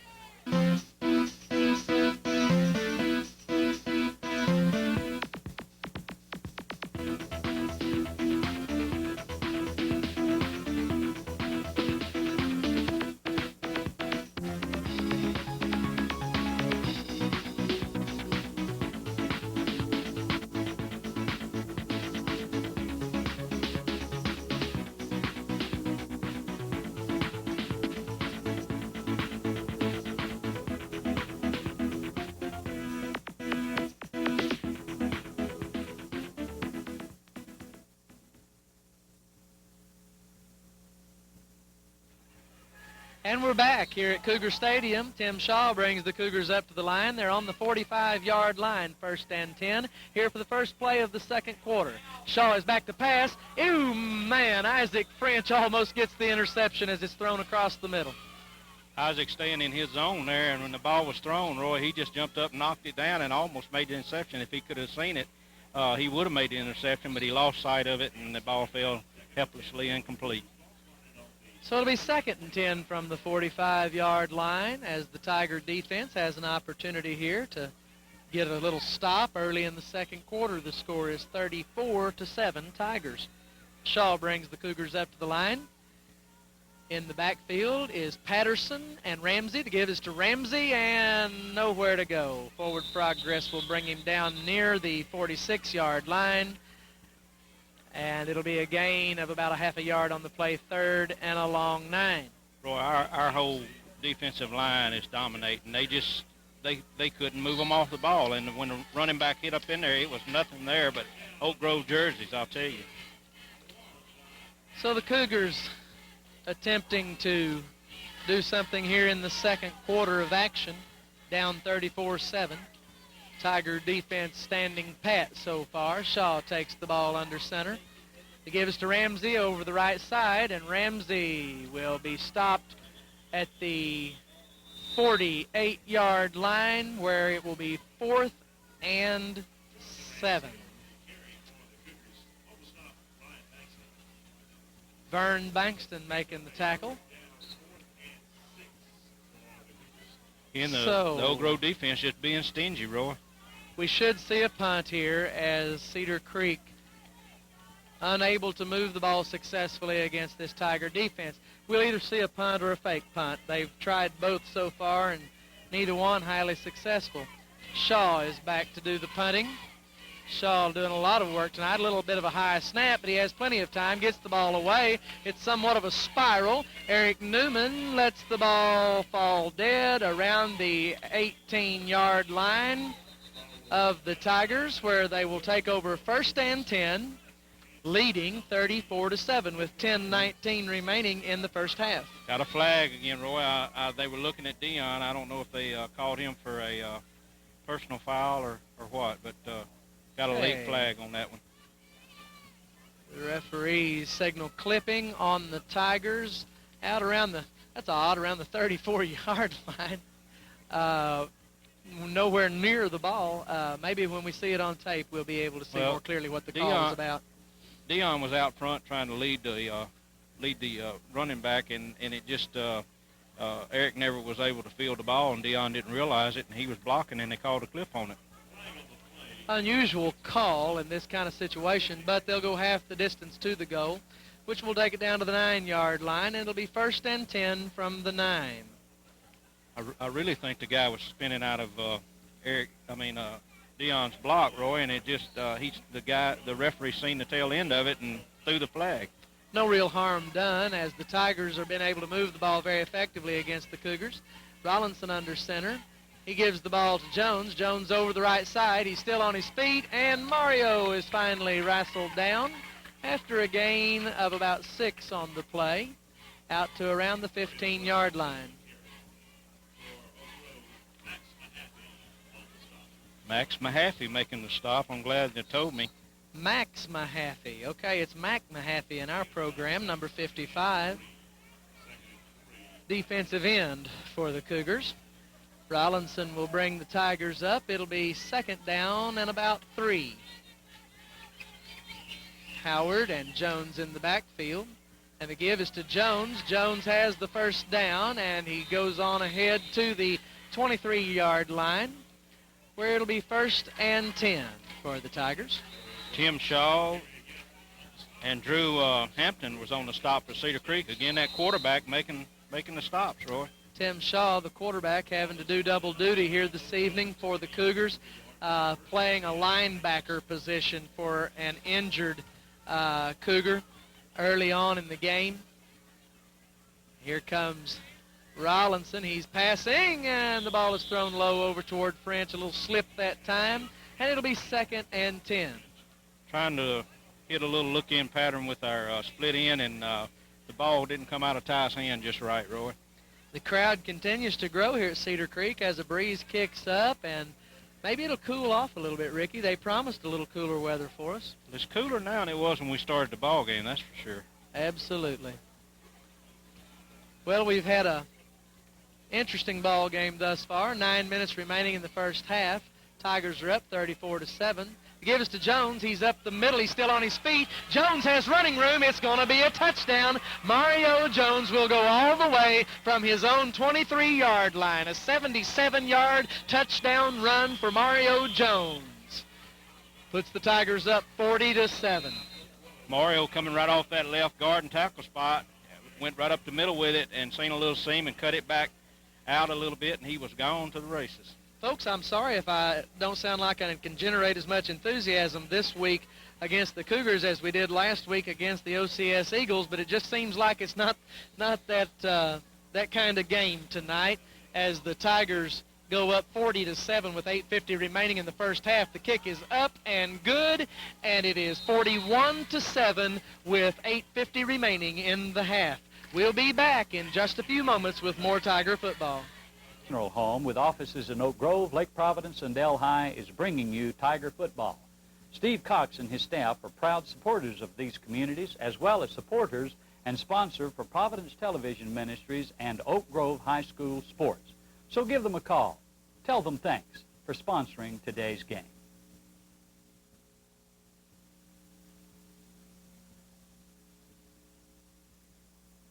And we're back here at Cougar Stadium. Tim Shaw brings the Cougars up to the line. They're on the 45-yard line, 1st and 10, here for the first play of the second quarter. Shaw is back to pass. Ew, man, Isaac French almost gets the interception as it's thrown across the middle. Isaac staying in his zone there, and when the ball was thrown, Roy, he just jumped up and knocked it down and almost made the interception. If he could have seen it, he would have made the interception, but he lost sight of it, and the ball fell helplessly incomplete. So it'll be 2nd and 10 from the 45-yard line as the Tiger defense has an opportunity here to get a little stop early in the second quarter. The score is 34-7 Tigers. Shaw brings the Cougars up to the line. In the backfield is Patterson and Ramsey. The give is to Ramsey and nowhere to go. Forward progress will bring him down near the 46-yard line. And it'll be a gain of about a half a yard on the play, 3rd and a long 9. Roy, our whole defensive line is dominating. They couldn't move them off the ball. And when the running back hit up in there, it was nothing there but Oak Grove jerseys, I'll tell you. So the Cougars attempting to do something here in the second quarter of action, down 34-7. Tiger defense standing pat so far. Shaw takes the ball under center. The give is to Ramsey over the right side, and Ramsey will be stopped at the 48-yard line, where it will be 4th and 7. Vern Bankston making the tackle. In the Oak Grove defense just being stingy, Roy. We should see a punt here as Cedar Creek unable to move the ball successfully against this Tiger defense. We'll either see a punt or a fake punt. They've tried both so far, and neither one highly successful. Shaw is back to do the punting. Shaw doing a lot of work tonight. A little bit of a high snap, but he has plenty of time. Gets the ball away. It's somewhat of a spiral. Eric Newman lets the ball fall dead around the 18-yard line of the Tigers, where they will take over 1st and 10, leading 34-7 with 10:19 remaining in the first half. Got a flag again, Roy. They were looking at Dion. I don't know if they called him for a personal foul or what, but got a late flag on that one. The referee's signal clipping on the Tigers out around the, that's odd, around the 34-yard line. Nowhere near the ball. Maybe when we see it on tape, we'll be able to see more clearly what the call is about. Dion was out front trying to lead the running back, and it just Eric never was able to field the ball, and Dion didn't realize it, and he was blocking, and they called a clip on it. Unusual call in this kind of situation, but they'll go half the distance to the goal, which will take it down to the 9-yard line, and it'll be 1st and 10 from the 9. I really think the guy was spinning out of Dion's block, Roy, and it just the referee seen the tail end of it and threw the flag. No real harm done, as the Tigers have been able to move the ball very effectively against the Cougars. Rollinson under center. He gives the ball to Jones. Jones over the right side. He's still on his feet, and Mario is finally wrestled down after a gain of about 6 on the play, out to around the 15-yard line. Max Mahaffey making the stop. I'm glad they told me. Max Mahaffey. Okay, it's Mac Mahaffey in our program, number 55. Defensive end for the Cougars. Rollinson will bring the Tigers up. It'll be 2nd down and about 3. Howard and Jones in the backfield. And the give is to Jones. Jones has the 1st down, and he goes on ahead to the 23-yard line, where it'll be 1st and 10 for the Tigers. Tim Shaw and Drew Hampton was on the stop for Cedar Creek. Again, that quarterback making the stops, Roy. Tim Shaw, the quarterback, having to do double duty here this evening for the Cougars, playing a linebacker position for an injured Cougar early on in the game. Here comes Rollinson. He's passing, and the ball is thrown low over toward French. A little slip that time, and it'll be 2nd and 10. Trying to hit a little look-in pattern with our split in, and the ball didn't come out of Ty's hand just right, Roy. The crowd continues to grow here at Cedar Creek as a breeze kicks up, and maybe it'll cool off a little bit, Ricky. They promised a little cooler weather for us. It's cooler now than it was when we started the ball game, that's for sure. Absolutely. Well, we've had a interesting ball game thus far. 9 minutes remaining in the first half. Tigers are up 34-7. The give is to Jones. He's up the middle. He's still on his feet. Jones has running room. It's going to be a touchdown. Mario Jones will go all the way from his own 23-yard line. A 77-yard touchdown run for Mario Jones. Puts the Tigers up 40-7. Mario coming right off that left guard and tackle spot. Went right up the middle with it and seen a little seam and cut it back out a little bit, and he was gone to the races. Folks, I'm sorry if I don't sound like I can generate as much enthusiasm this week against the Cougars as we did last week against the OCS Eagles, but it just seems like it's not that kind of game tonight as the Tigers go up 40-7 with 8:50 remaining in the first half. The kick is up and good, and it is 41-7 with 8:50 remaining in the half. We'll be back in just a few moments with more Tiger football. Funeral Home, with offices in Oak Grove, Lake Providence, and Delhi, is bringing you Tiger football. Steve Cox and his staff are proud supporters of these communities, as well as supporters and sponsor for Providence Television Ministries and Oak Grove High School sports. So give them a call. Tell them thanks for sponsoring today's game.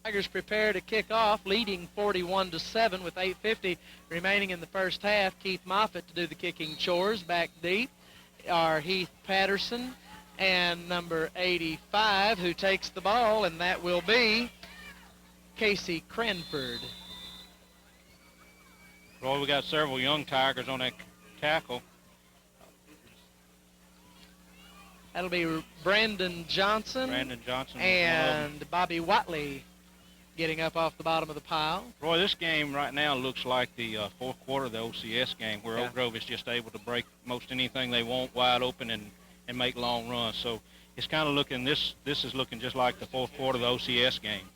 Tigers prepare to kick off, leading 41-7 with 8:50 remaining in the first half. Keith Moffitt to do the kicking chores. Back deep are Heath Patterson and number 85, who takes the ball, and that will be Casey Cranford. Roy, we got several young Tigers on that tackle. That'll be Brandon Johnson. Brandon Johnson. And Bobby Watley getting up off the bottom of the pile. Roy, this game right now looks like the fourth quarter of the OCS game, where Yeah. Oak Grove is just able to break most anything they want wide open and make long runs. So it's kind of looking, this is looking just like the fourth quarter of the OCS game.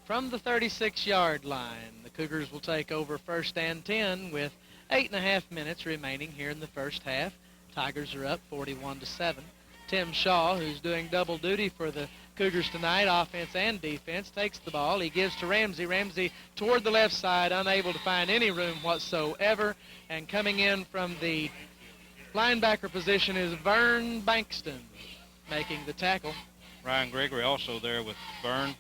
From the 36-yard line, the Cougars will take over 1st and 10 with 8.5 minutes remaining here in the first half. Tigers are up 41-7. Tim Shaw, who's doing double duty for the Cougars tonight, offense and defense, takes the ball. He gives to Ramsey. Ramsey toward the left side, unable to find any room whatsoever. And coming in from the linebacker position is Vern Bankston making the tackle. Ryan Gregory also there with Vern.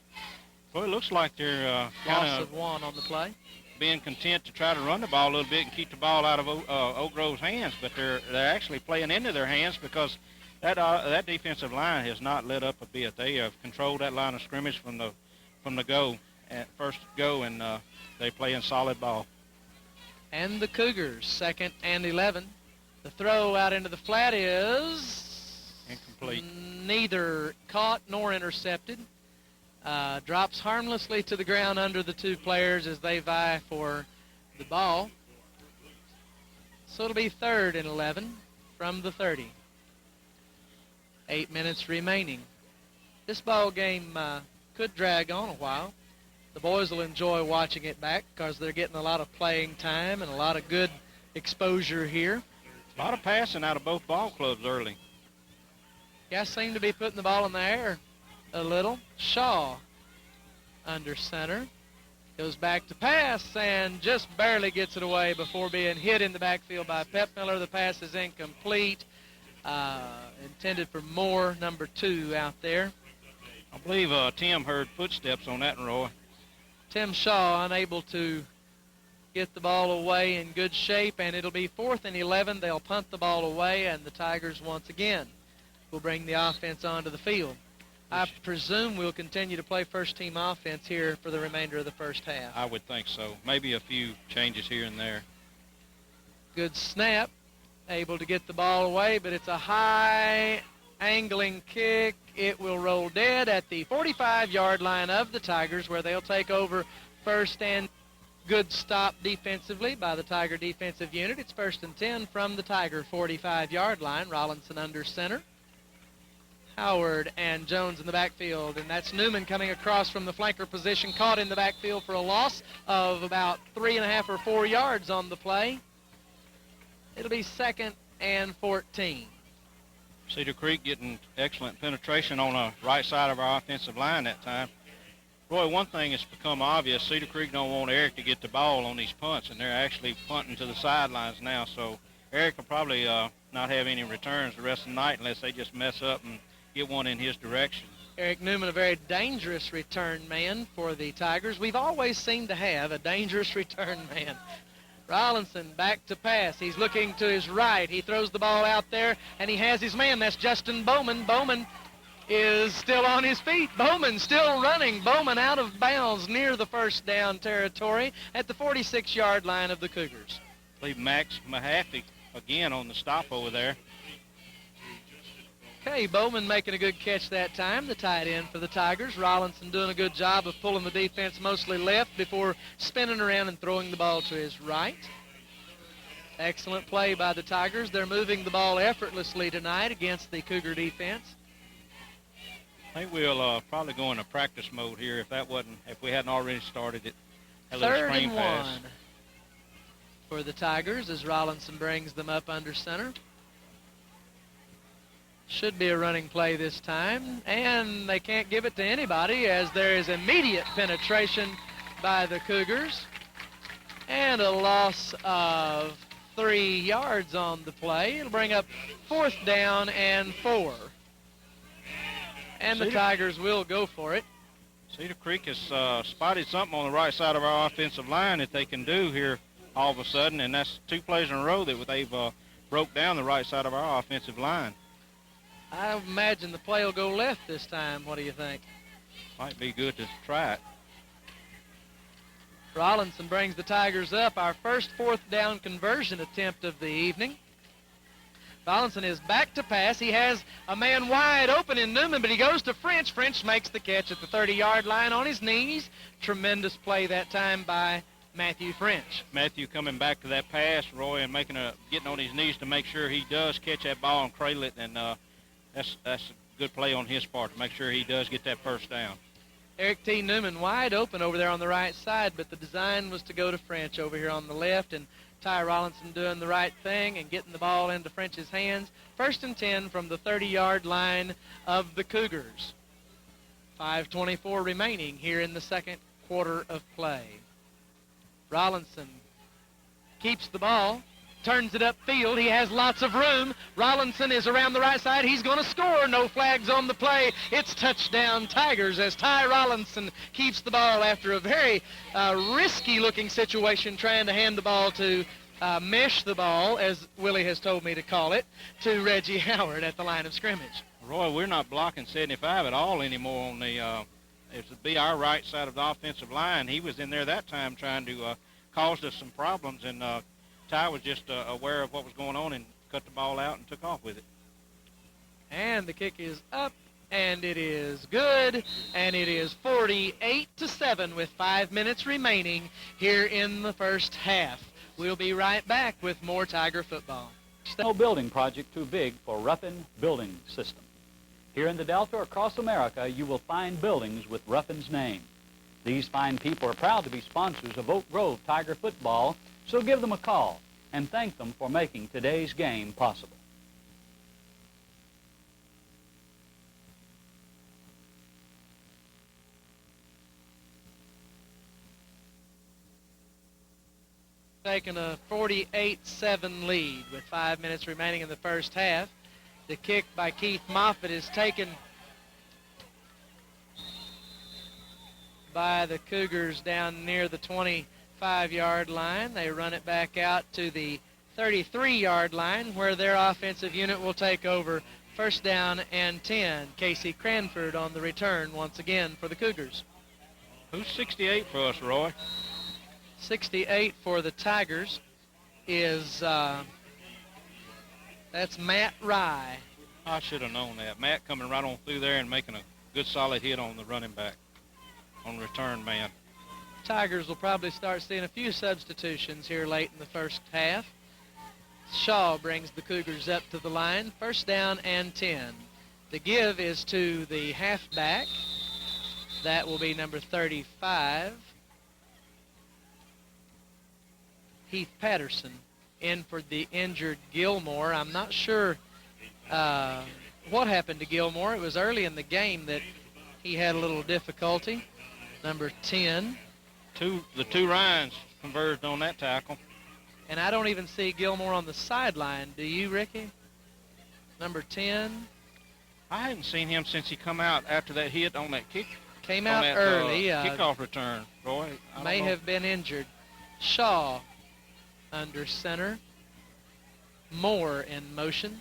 Well, it looks like they're kind Loss of of one on the play. being content to try to run the ball a little bit and keep the ball out of Oak Grove's hands, but they're actually playing into their hands because that defensive line has not let up a bit. They have controlled that line of scrimmage from the go, at first go, and they play in solid ball. And the Cougars, 2nd and 11. The throw out into the flat is Incomplete. Neither caught nor intercepted. Drops harmlessly to the ground under the two players as they vie for the ball. So it'll be 3rd and 11 from the 30. 8 minutes remaining. This ball game could drag on a while. The boys will enjoy watching it back because they're getting a lot of playing time and a lot of good exposure here. A lot of passing out of both ball clubs early. Guys seem to be putting the ball in the air a little. Shaw under center. Goes back to pass and just barely gets it away before being hit in the backfield by Pep Miller. The pass is incomplete. Intended for Moore, number 2 out there. I believe Tim heard footsteps on that one, Roy. Tim Shaw unable to get the ball away in good shape, and it'll be 4th and 11. They'll punt the ball away, and the Tigers once again will bring the offense onto the field. I presume we'll continue to play first-team offense here for the remainder of the first half. I would think so. Maybe a few changes here and there. Good snap. Able to get the ball away, but it's a high angling kick. It will roll dead at the 45-yard line of the Tigers, where they'll take over 1st and good stop defensively by the Tiger defensive unit. It's 1st and 10 from the Tiger 45-yard line. Rollinson under center. Howard and Jones in the backfield, and that's Newman coming across from the flanker position, caught in the backfield for a loss of about 3.5 or 4 yards on the play. It'll be 2nd and 14. Cedar Creek getting excellent penetration on the right side of our offensive line that time. Roy, one thing that's become obvious, Cedar Creek don't want Eric to get the ball on these punts, and they're actually punting to the sidelines now, so Eric will probably not have any returns the rest of the night unless they just mess up and get one in his direction. Eric Newman, a very dangerous return man for the Tigers. We've always seemed to have a dangerous return man. Rollinson back to pass. He's looking to his right. He throws the ball out there, and he has his man. That's Justin Bowman. Bowman is still on his feet. Bowman still running. Bowman out of bounds near the first down territory at the 46-yard line of the Cougars. I believe Max Mahaffey again on the stop over there. Okay, Bowman making a good catch that time, the tight end for the Tigers. Rollinson doing a good job of pulling the defense mostly left before spinning around and throwing the ball to his right. Excellent play by the Tigers. They're moving the ball effortlessly tonight against the Cougar defense. I think we'll probably go into practice mode here if we hadn't already started it. 3rd and 1 for the Tigers as Rollinson brings them up under center. Should be a running play this time, and they can't give it to anybody as there is immediate penetration by the Cougars and a loss of 3 yards on the play. It'll bring up 4th down and 4. And the Tigers will go for it. Cedar Creek has spotted something on the right side of our offensive line that they can do here all of a sudden, and that's 2 plays in a row that they've broke down the right side of our offensive line. I imagine the play will go left this time. What do you think? Might be good to try it. Rollinson brings the Tigers up. Our first 4th down conversion attempt of the evening. Rollinson is back to pass. He has a man wide open in Newman, but he goes to French. French makes the catch at the 30-yard line on his knees. Tremendous play that time by Matthew French. Matthew coming back to that pass, Roy, and getting on his knees to make sure he does catch that ball and cradle it, and that's a good play on his part to make sure he does get that first down. Eric T. Newman wide open over there on the right side, but the design was to go to French over here on the left, and Ty Rollinson doing the right thing and getting the ball into French's hands. 1st and 10 from the 30-yard line of the Cougars. 5:24 remaining here in the second quarter of play. Rollinson keeps the ball, turns it upfield. He has lots of room. Rollinson is around the right side. He's going to score. No flags on the play. It's touchdown Tigers as Ty Rollinson keeps the ball after a very risky-looking situation trying to hand the ball to mesh the ball, as Willie has told me to call it, to Reggie Howard at the line of scrimmage. Roy, we're not blocking 75 at all anymore on the it would be our right side of the offensive line. He was in there that time trying to cause us some problems, and Ty was just aware of what was going on and cut the ball out and took off with it. And the kick is up, and it is good, and it is 48-7 with 5 minutes remaining here in the first half. We'll be right back with more Tiger football. No building project too big for Ruffin Building System. Here in the Delta or across America, you will find buildings with Ruffin's name. These fine people are proud to be sponsors of Oak Grove Tiger football, so give them a call and thank them for making today's game possible. Taking a 48-7 lead with 5 minutes remaining in the first half. The kick by Keith Moffitt is taken by the Cougars down near the 25-yard line. They run it back out to the 33-yard line where their offensive unit will take over. 1st down and 10. Casey Cranford on the return once again for the Cougars. Who's 68 for us, Roy? 68 for the Tigers is, that's Matt Rye. I should have known that. Matt coming right on through there and making a good solid hit on the running back, on return man. Tigers will probably start seeing a few substitutions here late in the first half. Shaw brings the Cougars up to the line. 1st down and 10. The give is to the halfback. That will be number 35. Heath Patterson in for the injured Gilmore. I'm not sure what happened to Gilmore. It was early in the game that he had a little difficulty. Number 10. The two Ryans converged on that tackle. And I don't even see Gilmore on the sideline. Do you, Ricky? Number 10. I hadn't seen him since he come out after that hit on that kick. Came out early. Kickoff return, Roy. May have been injured. Shaw under center. Moore in motion.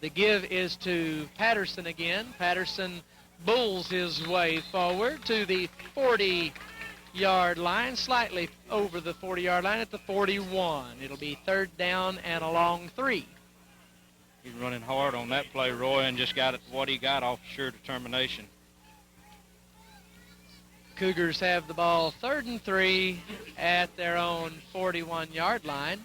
The give is to Patterson again. Patterson bulls his way forward to the 40-yard line, slightly over the 40-yard line at the 41. It'll be 3rd down and a long 3. He's running hard on that play, Roy, and just got what he got off sheer determination. Cougars have the ball 3rd and 3 at their own 41-yard line.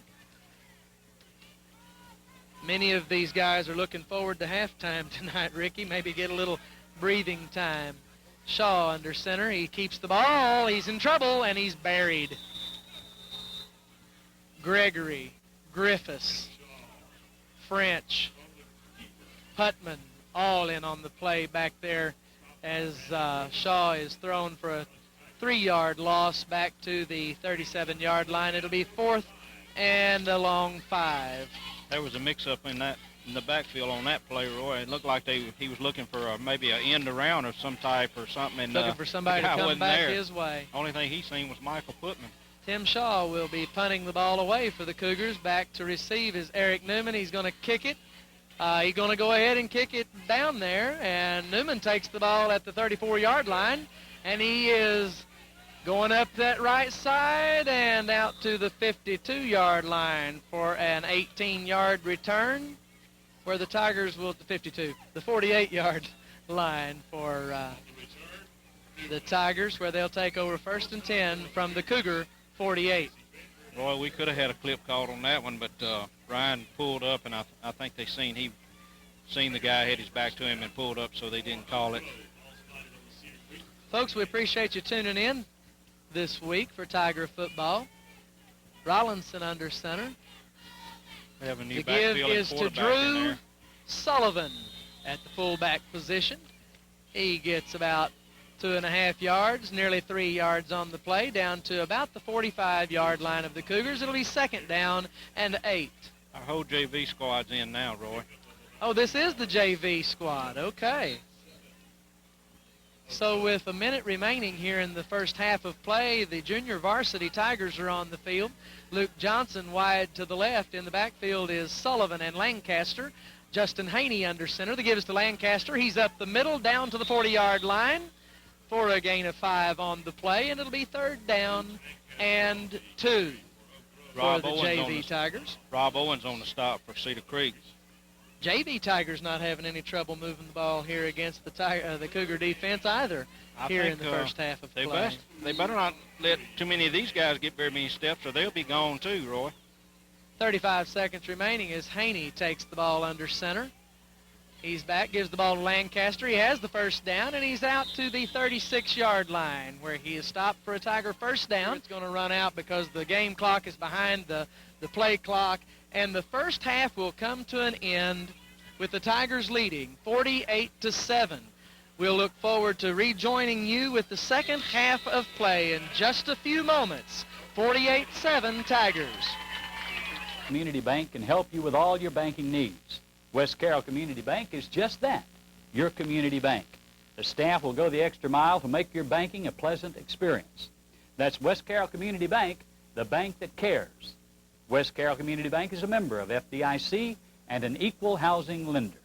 Many of these guys are looking forward to halftime tonight, Ricky. Maybe get a little breathing time. Shaw under center. He keeps the ball. He's in trouble, and he's buried. Gregory, Griffiths, French, Putman, all in on the play back there as Shaw is thrown for a 3-yard loss back to the 37-yard line. It'll be 4th and a long 5. There was a mix-up in the backfield on that play, Roy. It looked like he was looking for maybe an end around of some type or something. And, looking for somebody to come back there. his way. Only thing he seen was Michael Putman. Tim Shaw will be punting the ball away for the Cougars. Back to receive is Eric Newman. He's going to kick it. He's going to go ahead and kick it down there, and Newman takes the ball at the 34-yard line, and he is going up that right side and out to the 52-yard line for an 18-yard return. where the Tigers will, the 52, the 48-yard line for the Tigers, where they'll take over 1st and 10 from the Cougar 48. Roy, we could have had a clip called on that one, but Ryan pulled up, and I think they seen the guy had his back to him and pulled up, so they didn't call it. Folks, we appreciate you tuning in this week for Tiger football. Rollinson under center. We have a new The give backfield and is to quarterback in Drew there. Sullivan at the fullback position. He gets about 2.5 yards, nearly 3 yards on the play, down to about the 45-yard line of the Cougars. It'll be 2nd down and 8. Our whole JV squad's in now, Roy. Oh, this is the JV squad. Okay. So with a minute remaining here in the first half of play, the junior varsity Tigers are on the field. Luke Johnson wide to the left. In the backfield is Sullivan and Lancaster. Justin Haney under center. The give is to Lancaster. He's up the middle, down to the 40-yard line for a gain of 5 on the play, and it'll be 3rd down and 2 for the JV Tigers. Rob Owens on the stop for Cedar Creek. JV Tigers not having any trouble moving the ball here against the Cougar defense either in the first half of play. They better not let too many of these guys get very many steps, or they'll be gone too, Roy. 35 seconds remaining as Haney takes the ball under center. He's back, gives the ball to Lancaster. He has the 1st down, and he's out to the 36-yard line where he is stopped for a Tiger 1st down. It's going to run out because the game clock is behind the play clock, and the first half will come to an end with the Tigers leading 48-7. We'll look forward to rejoining you with the second half of play in just a few moments. 48-7 Tigers. Community Bank can help you with all your banking needs. West Carroll Community Bank is just that, your community bank. The staff will go the extra mile to make your banking a pleasant experience. That's West Carroll Community Bank, the bank that cares. West Carroll Community Bank is a member of FDIC and an equal housing lender.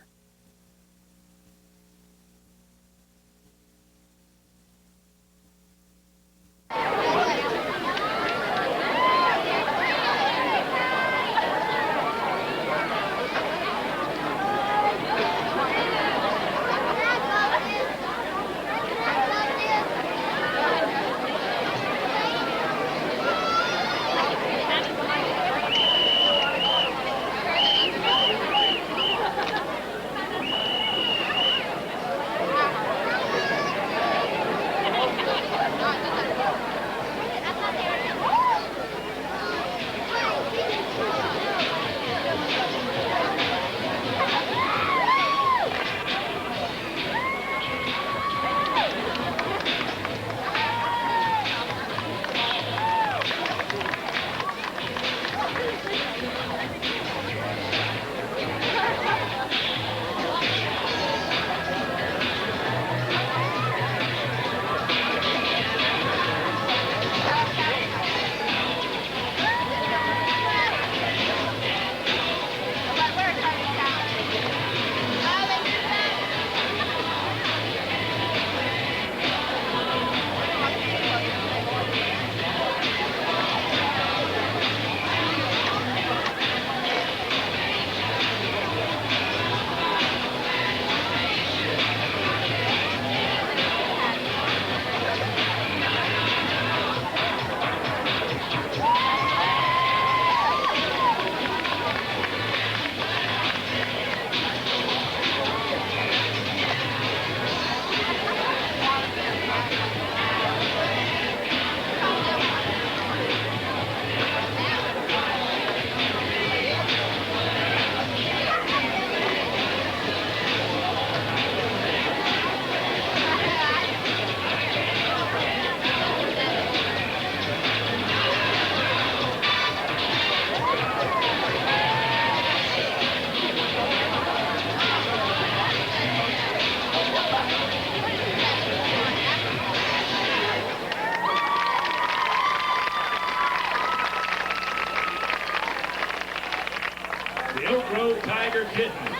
Tiger Kittens.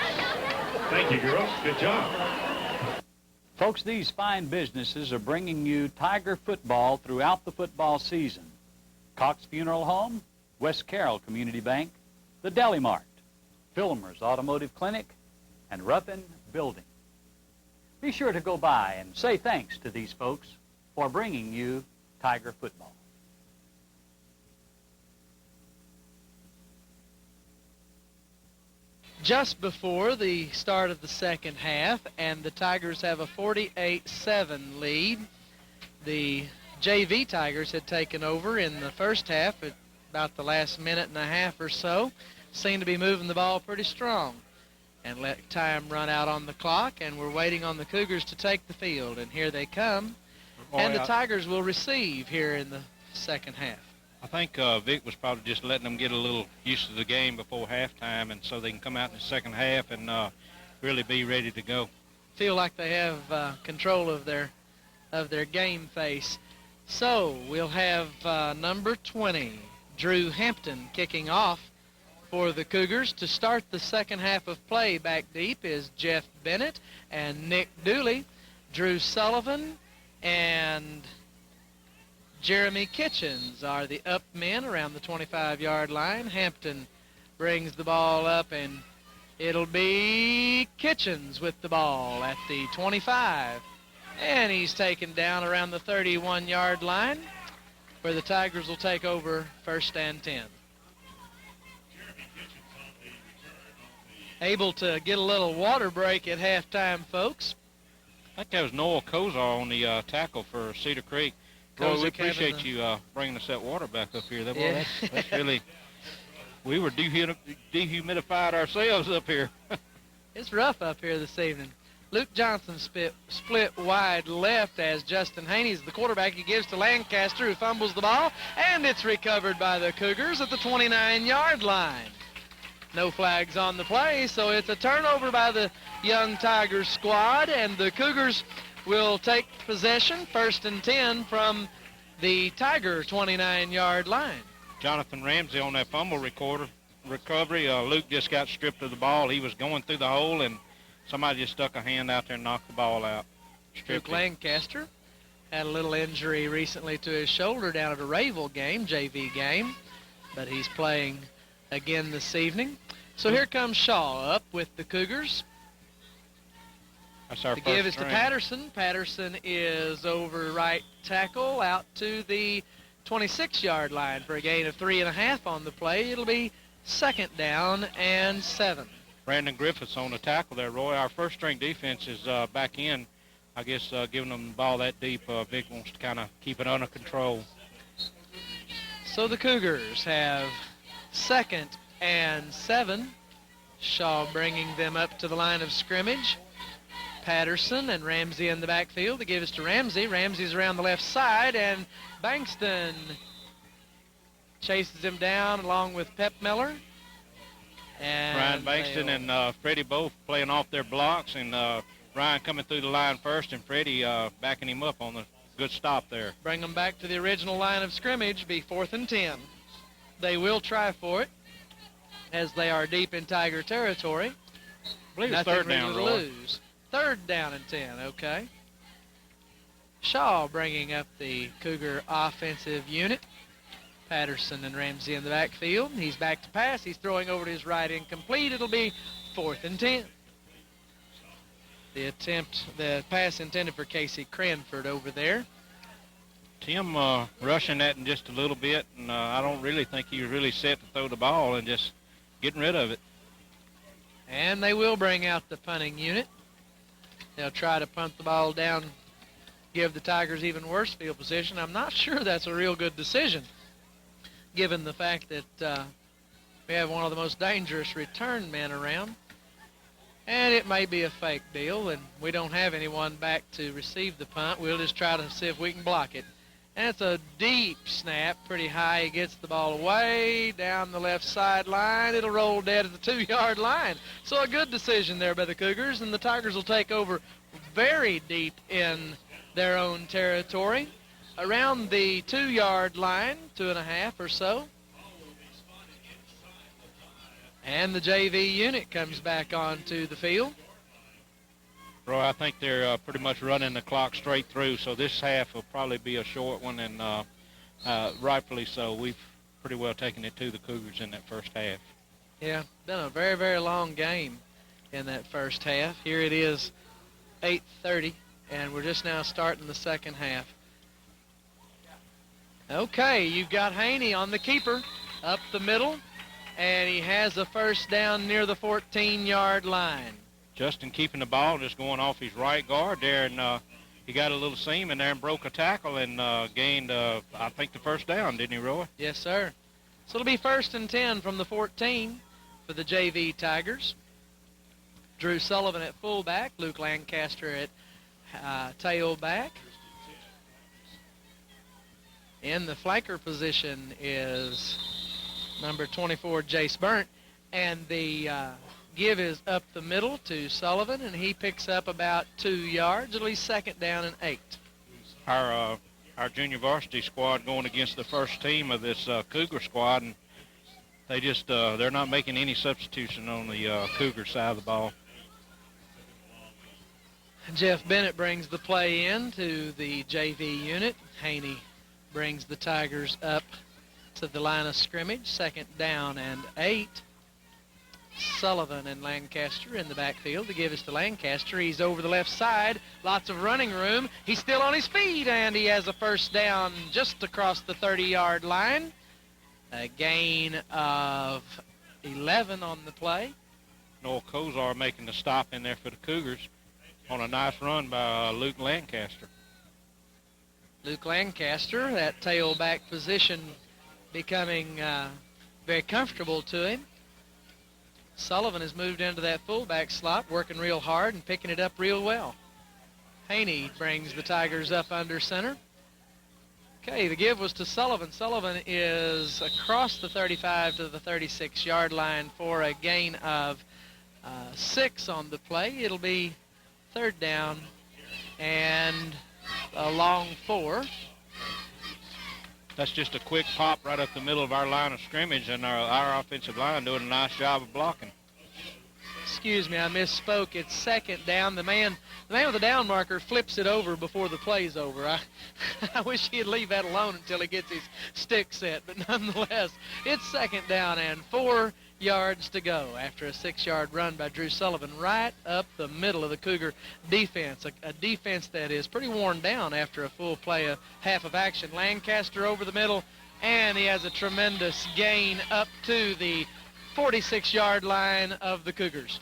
Thank you, girls. Good job. Folks, these fine businesses are bringing you Tiger football throughout the football season. Cox Funeral Home, West Carroll Community Bank, the Deli Mart, Filmer's Automotive Clinic, and Ruffin Building. Be sure to go by and say thanks to these folks for bringing you Tiger football. Just before the start of the second half, and the Tigers have a 48-7 lead. The JV Tigers had taken over in the first half at about the last minute and a half or so. Seemed to be moving the ball pretty strong and let time run out on the clock, and we're waiting on the Cougars to take the field, and here they come. And the Tigers will receive here in the second half. I think Vic was probably just letting them get a little used to the game before halftime, and so they can come out in the second half and really be ready to go. Feel like they have control of their game face. So we'll have number 20, Drew Hampton, kicking off for the Cougars. To start the second half of play back deep is Jeff Bennett and Nick Dooley. Drew Sullivan and Jeremy Kitchens are the up men around the 25-yard line. Hampton brings the ball up, and it'll be Kitchens with the ball at the 25. And he's taken down around the 31-yard line, where the Tigers will take over 1st and 10. Able to get a little water break at halftime, folks. I think that was Noel Kozar on the tackle for Cedar Creek. Roy, we appreciate you bringing us that water back up here. That's really, we were dehumidified ourselves up here. It's rough up here this evening. Luke Johnson split wide left as Justin Haney is the quarterback. He gives to Lancaster, who fumbles the ball, and it's recovered by the Cougars at the 29-yard line. No flags on the play, so it's a turnover by the young Tigers squad, and the Cougars will take possession 1st and 10 from the Tiger 29-yard line. Jonathan Ramsey on that fumble recovery. Luke just got stripped of the ball. He was going through the hole, and somebody just stuck a hand out there and knocked the ball out. Luke Lancaster had a little injury recently to his shoulder down at a Rayville game, JV game, but he's playing again this evening. So here comes Shaw up with the Cougars. That's our the first give is string. to Patterson. Patterson is over right tackle out to the 26-yard line for a gain of 3.5 on the play. It'll be 2nd down and 7. Brandon Griffiths on the tackle there, Roy. Our first string defense is back in. I guess giving them the ball that deep, Vic wants to kind of keep it under control. So the Cougars have 2nd and 7. Shaw bringing them up to the line of scrimmage. Patterson and Ramsey in the backfield. They give us to Ramsey. Ramsey's around the left side, and Bankston chases him down along with Pep Miller. Ryan And Bankston and Freddie both playing off their blocks, and Ryan coming through the line first, and Freddie backing him up on the good stop there. Bring them back to the original line of scrimmage, be 4th and 10. They will try for it, as they are deep in Tiger territory. I believe it's Nothing 3rd down, really to Roy. lose. 3rd down and 10, okay. Shaw bringing up the Cougar offensive unit. Patterson and Ramsey in the backfield. He's back to pass. He's throwing over to his right, incomplete. It'll be 4th and 10. The pass intended for Casey Cranford over there. Tim rushing that in just a little bit, and I don't really think he was really set to throw the ball and just getting rid of it. And they will bring out the punting unit. They'll try to punt the ball down, give the Tigers even worse field position. I'm not sure that's a real good decision, given the fact that we have one of the most dangerous return men around. And it may be a fake deal, and we don't have anyone back to receive the punt. We'll just try to see if we can block it. And it's a deep snap, pretty high. He gets the ball away down the left sideline. It'll roll dead at the 2-yard line. So a good decision there by the Cougars, and the Tigers will take over very deep in their own territory, around the 2-yard line, 2.5 or so. And the JV unit comes back onto the field. Roy, I think they're pretty much running the clock straight through, so this half will probably be a short one, and rightfully so. We've pretty well taken it to the Cougars in that first half. Yeah, been a very, very long game in that first half. Here it is 8:30, and we're just now starting the second half. Okay, you've got Haney on the keeper up the middle, and he has a first down near the 14-yard line. Justin keeping the ball, just going off his right guard there, and he got a little seam in there and broke a tackle and gained, I think, the first down, didn't he, Roy? Yes, sir. So it'll be 1st and 10 from the 14 for the JV Tigers. Drew Sullivan at fullback, Luke Lancaster at tailback. In the flanker position is number 24, Jace Burnt, and the give is up the middle to Sullivan, and he picks up about 2 yards. It'll be 2nd down and 8. Our junior varsity squad going against the first team of this Cougar squad, and they're not making any substitution on the Cougar side of the ball. Jeff Bennett brings the play in to the JV unit. Haney brings the Tigers up to the line of scrimmage. 2nd down and 8. Sullivan and Lancaster in the backfield. The give is to Lancaster. He's over the left side. Lots of running room. He's still on his feet, and he has a first down just across the 30-yard line. A gain of 11 on the play. Noel Kozar making the stop in there for the Cougars on a nice run by Luke Lancaster. Luke Lancaster, that tailback position becoming very comfortable to him. Sullivan has moved into that fullback slot, working real hard and picking it up real well. Haney brings the Tigers up under center. Okay, the give was to Sullivan. Sullivan is across the 35 to the 36-yard line for a gain of 6 on the play. It'll be 3rd down and a long 4. That's just a quick pop right up the middle of our line of scrimmage, and our offensive line doing a nice job of blocking. Excuse me, I misspoke. It's 2nd down. The man with the down marker flips it over before the play's over. I wish he'd leave that alone until he gets his stick set, but nonetheless, it's 2nd down and 4 yards to go after a 6-yard run by Drew Sullivan right up the middle of the Cougar defense, a defense that is pretty worn down after a full play of half of action. Lancaster over the middle, and he has a tremendous gain up to the 46-yard line of the Cougars.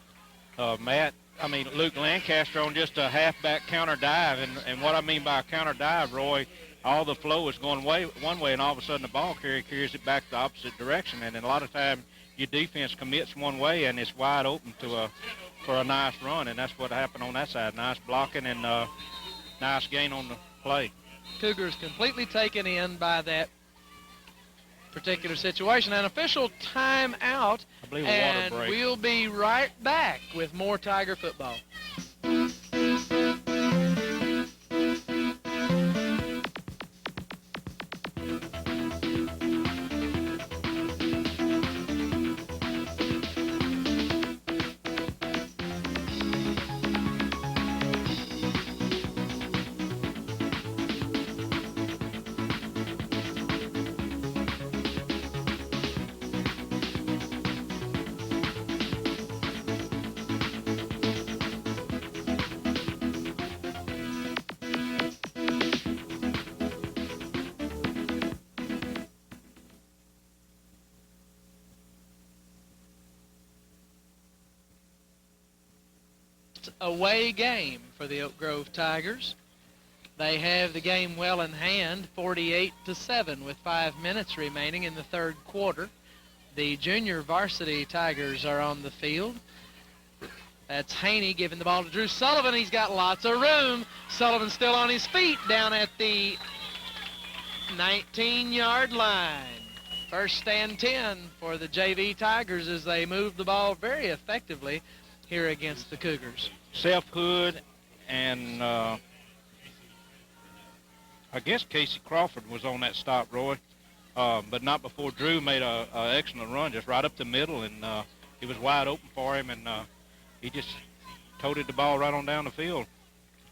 Luke Lancaster on just a halfback counter dive, and what I mean by a counter dive, Roy, all the flow is going one way, and all of a sudden the ball carrier carries it back the opposite direction, and then a lot of times your defense commits one way, and it's wide open for a nice run, and that's what happened on that side. Nice blocking and nice gain on the play. Cougars completely taken in by that particular situation. An official timeout, I believe a and water break. we'll be right back with more Tiger football. Away game for the Oak Grove Tigers. They have the game well in hand, 48-7 with 5 minutes remaining in the 3rd quarter. The junior varsity Tigers are on the field. That's Haney giving the ball to Drew Sullivan. He's got lots of room. Sullivan still on his feet down at the 19-yard line. 1st and 10 for the JV Tigers as they move the ball very effectively here against the Cougars. Seth Hood and I guess Casey Crawford was on that stop, Roy, but not before Drew made a excellent run just right up the middle, and it was wide open for him, and he just toted the ball right on down the field.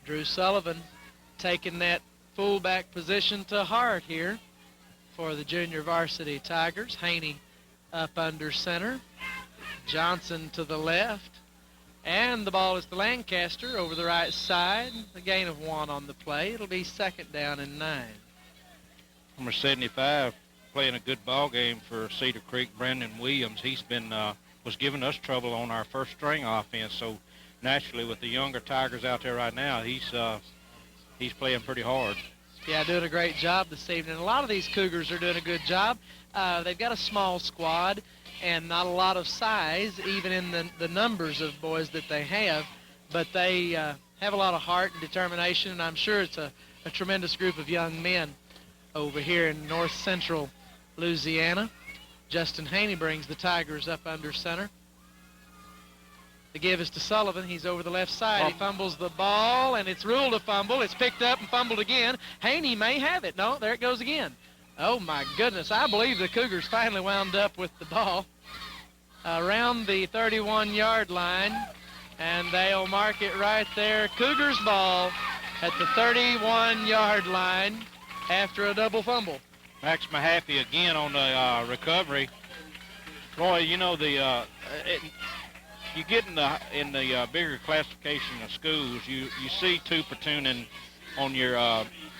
Drew Sullivan taking that fullback position to heart here for the junior varsity Tigers. Haney up under center. Johnson to the left. And the ball is to Lancaster over the right side. A gain of 1 on the play. It'll be 2nd down and 9. Number 75 playing a good ball game for Cedar Creek, Brandon Williams. He's been was giving us trouble on our first string offense. So naturally, with the younger Tigers out there right now, he's playing pretty hard. Yeah, doing a great job this evening. A lot of these Cougars are doing a good job. They've got a small squad and not a lot of size, even in the numbers of boys that they have, but they have a lot of heart and determination, and I'm sure it's a tremendous group of young men over here in north central Louisiana. Justin Haney brings the Tigers up under center. The give is to Sullivan. He's over the left side. He fumbles the ball, and it's ruled a fumble. It's picked up and fumbled again. Haney may have it. No, there it goes again. Oh, my goodness. I believe the Cougars finally wound up with the ball around the 31-yard line, and they'll mark it right there. Cougars ball at the 31-yard line after a double fumble. Max Mahaffey again on the recovery. Roy, you know, you get in the bigger classification of schools, you see 2 platooning on your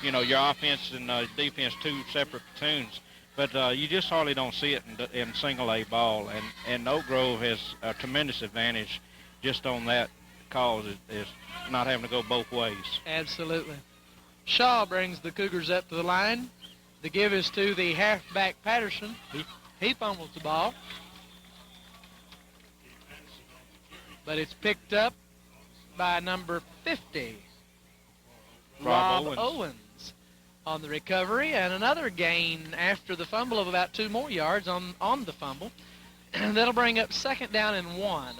your offense and defense, 2 separate platoons, but you just hardly don't see it in single A ball, and Oak Grove has a tremendous advantage just on that cause is not having to go both ways. Absolutely. Shaw brings the Cougars up to the line. The give is to the halfback Patterson. He fumbles the ball, but it's picked up by number 50, Rob Owens on the recovery, and another gain after the fumble of about 2 more yards on the fumble. And that'll bring up 2nd down and 1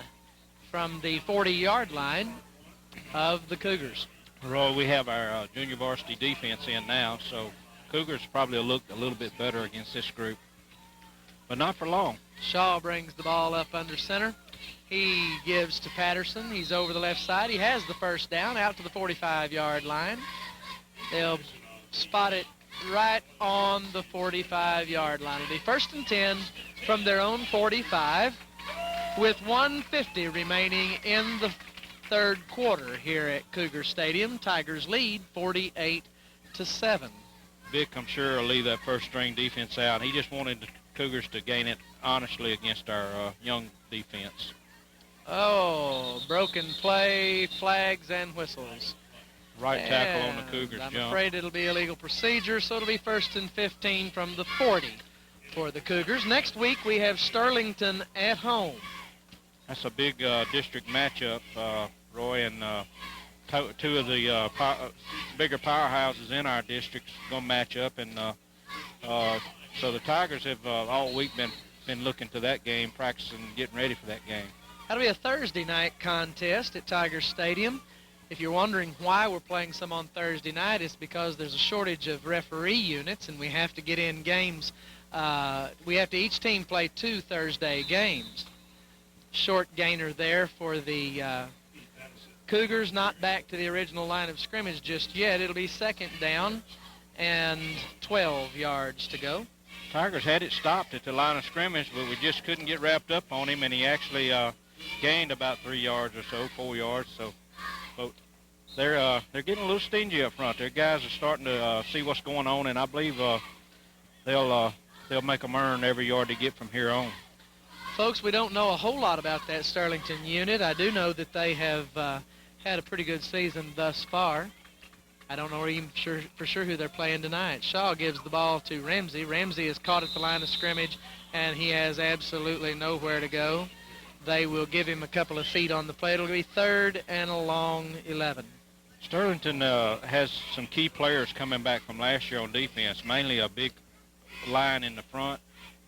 from the 40-yard line of the Cougars. Roy, we have our junior varsity defense in now, so Cougars probably look a little bit better against this group, but not for long. Shaw brings the ball up under center. He gives to Patterson. He's over the left side. He has the first down out to the 45-yard line. They'll spot it right on the 45-yard line. It'll be 1st and 10 from their own 45 with 1:50 remaining in the 3rd quarter here at Cougar Stadium. Tigers lead 48-7. Vic, I'm sure, will leave that first-string defense out. He just wanted the Cougars to gain it honestly against our young defense. Oh, broken play, flags, and whistles. Right tackle on the Cougars I'm jump. afraid it'll be illegal procedure, so it'll be 1st and 15 from the 40 for the Cougars. Next week, we have Sterlington at home. That's a big district matchup, Roy, and 2 of the bigger powerhouses in our district going to match up, and so the Tigers have all week been looking to that game, practicing, getting ready for that game. That'll be a Thursday night contest at Tiger Stadium. If you're wondering why we're playing some on Thursday night, it's because there's a shortage of referee units, and we have to get in games. We have to each team play 2 Thursday games. Short gainer there for the Cougars, not back to the original line of scrimmage just yet. It'll be 2nd down and 12 yards to go. Tigers had it stopped at the line of scrimmage, but we just couldn't get wrapped up on him, and he actually gained about 3 yards or so, 4 yards. So, but they're getting a little stingy up front. Their guys are starting to see what's going on, and I believe they'll make them earn every yard they get from here on. Folks, we don't know a whole lot about that Sterlington unit. I do know that they have had a pretty good season thus far. I don't know even for sure who they're playing tonight. Shaw gives the ball to Ramsey. Ramsey is caught at the line of scrimmage, and he has absolutely nowhere to go. They will give him a couple of feet on the play. It'll be 3rd and a long 11. Sterlington has some key players coming back from last year on defense, mainly a big line in the front.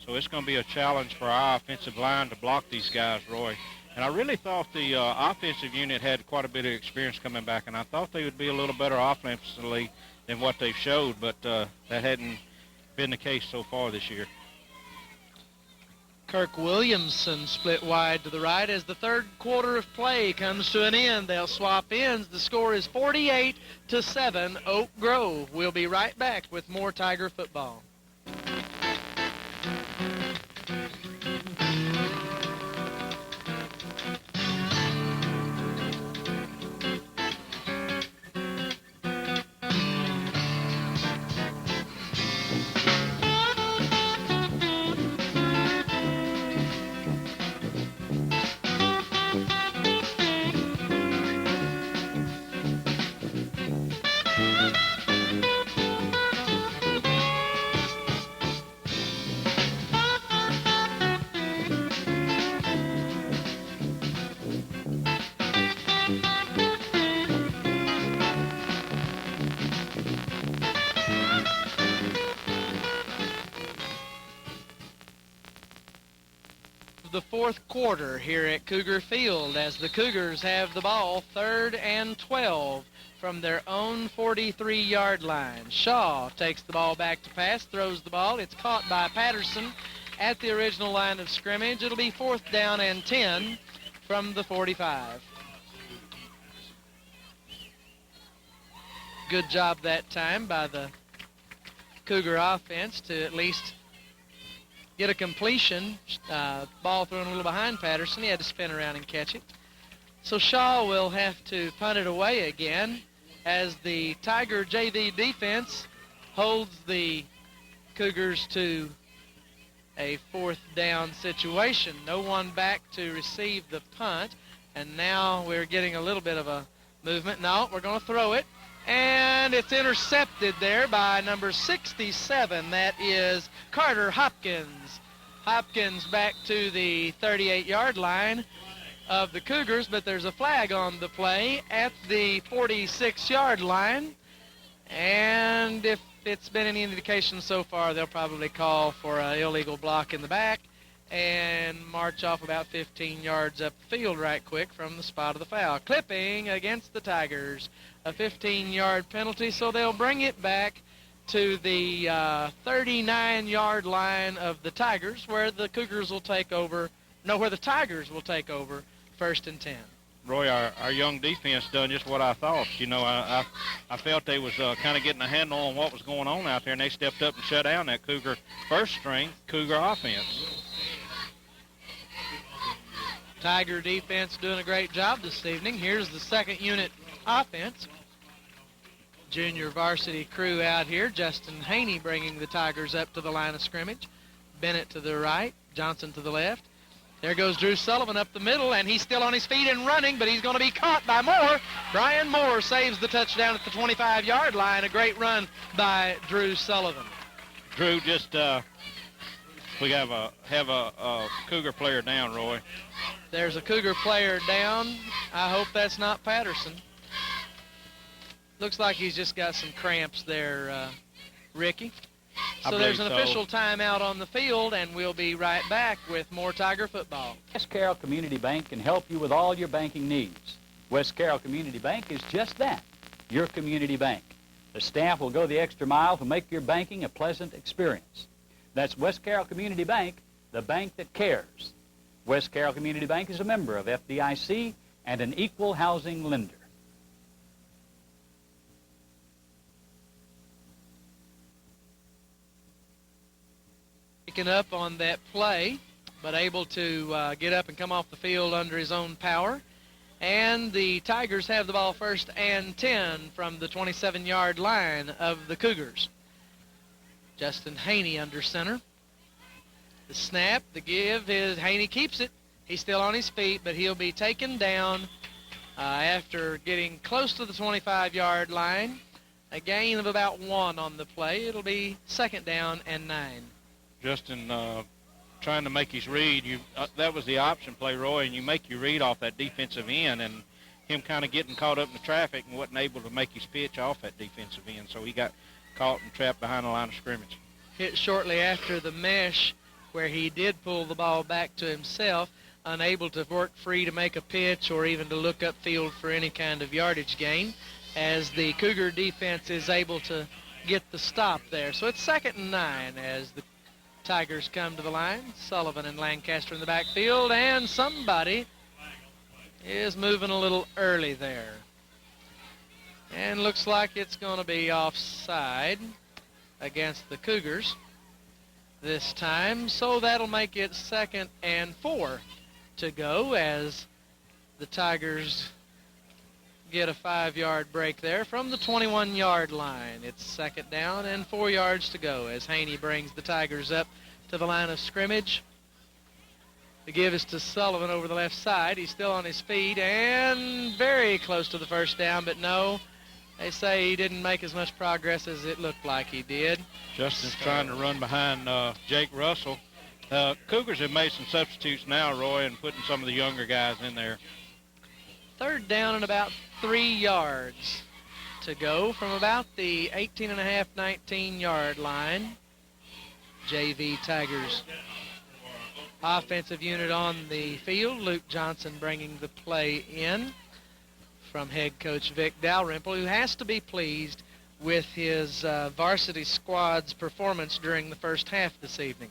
So it's going to be a challenge for our offensive line to block these guys, Roy. And I really thought the offensive unit had quite a bit of experience coming back, and I thought they would be a little better offensively than what they've showed, but that hadn't been the case so far this year. Kirk Williamson split wide to the right as the 3rd quarter of play comes to an end. They'll swap ends. The score is 48-7, Oak Grove. We'll be right back with more Tiger football. the fourth quarter here at Cougar Field as the Cougars have the ball 3rd and 12 from their own 43-yard line. Shaw takes the ball back to pass, throws the ball. It's caught by Patterson at the original line of scrimmage. It'll be 4th down and 10 from the 45. Good job that time by the Cougar offense to at least get a completion. Ball thrown a little behind Patterson. He had to spin around and catch it. So Shaw will have to punt it away again as the Tiger JV defense holds the Cougars to a 4th down situation. No one back to receive the punt, and now we're getting a little bit of a movement. No, we're going to throw it, and it's intercepted there by number 67. That is Carter Hopkins. Hopkins back to the 38-yard line of the Cougars, but there's a flag on the play at the 46-yard line, and if it's been any indication so far, they'll probably call for an illegal block in the back and march off about 15 yards up the field right quick from the spot of the foul. Clipping against the Tigers, a 15-yard penalty, so they'll bring it back to the 39-yard line of the Tigers, where the Cougars will take over, where the Tigers will take over 1st and 10. Roy, our young defense done just what I thought. You know, I felt they was kind of getting a handle on what was going on out there, and they stepped up and shut down that Cougar first-string Cougar offense. Tiger defense doing a great job this evening. Here's the second unit offense. Junior varsity crew out here. Justin Haney bringing the Tigers up to the line of scrimmage. Bennett to the right, Johnson to the left. There goes Drew Sullivan up the middle, and he's still on his feet and running, but he's going to be caught by Moore. Brian Moore saves the touchdown at the 25-yard line. A great run by Drew Sullivan. Drew just, we have a Cougar player down, Roy. There's a Cougar player down. I hope that's not Patterson. Looks like he's just got some cramps there, Ricky. So there's an official timeout on the field, and we'll be right back with more Tiger football. West Carroll Community Bank can help you with all your banking needs. West Carroll Community Bank is just that, your community bank. The staff will go the extra mile to make your banking a pleasant experience. That's West Carroll Community Bank, the bank that cares. West Carroll Community Bank is a member of FDIC and an equal housing lender. Picking up on that play, but able to get up and come off the field under his own power. And the Tigers have the ball 1st and 10 from the 27-yard line of the Cougars. Justin Haney under center. The snap, the give is Haney keeps it. He's still on his feet, but he'll be taken down after getting close to the 25-yard line. A gain of about 1 on the play. It'll be 2nd down and 9. Justin trying to make his read. That was the option play, Roy, and you make your read off that defensive end, and him kind of getting caught up in the traffic and wasn't able to make his pitch off that defensive end, so he got caught and trapped behind the line of scrimmage. Hit shortly after the mesh where he did pull the ball back to himself, unable to work free to make a pitch or even to look upfield for any kind of yardage gain, as the Cougar defense is able to get the stop there. So it's 2nd and 9 as the Tigers come to the line. Sullivan and Lancaster in the backfield, and somebody is moving a little early there. And looks like it's going to be offside against the Cougars this time. So that'll make it 2nd and 4 to go as the Tigers get a 5-yard break there from the 21-yard line. It's 2nd down and 4 yards to go as Haney brings the Tigers up to the line of scrimmage. The give is to Sullivan over the left side. He's still on his feet and very close to the 1st down, but no, they say he didn't make as much progress as it looked like he did. Justin's trying to run behind Jake Russell. Cougars have made some substitutes now, Roy, and putting some of the younger guys in there. 3rd down and about 3 yards to go from about the 18.5, 19-yard line. JV Tigers offensive unit on the field. Luke Johnson bringing the play in from head coach Vic Dalrymple, who has to be pleased with his varsity squad's performance during the first half this evening.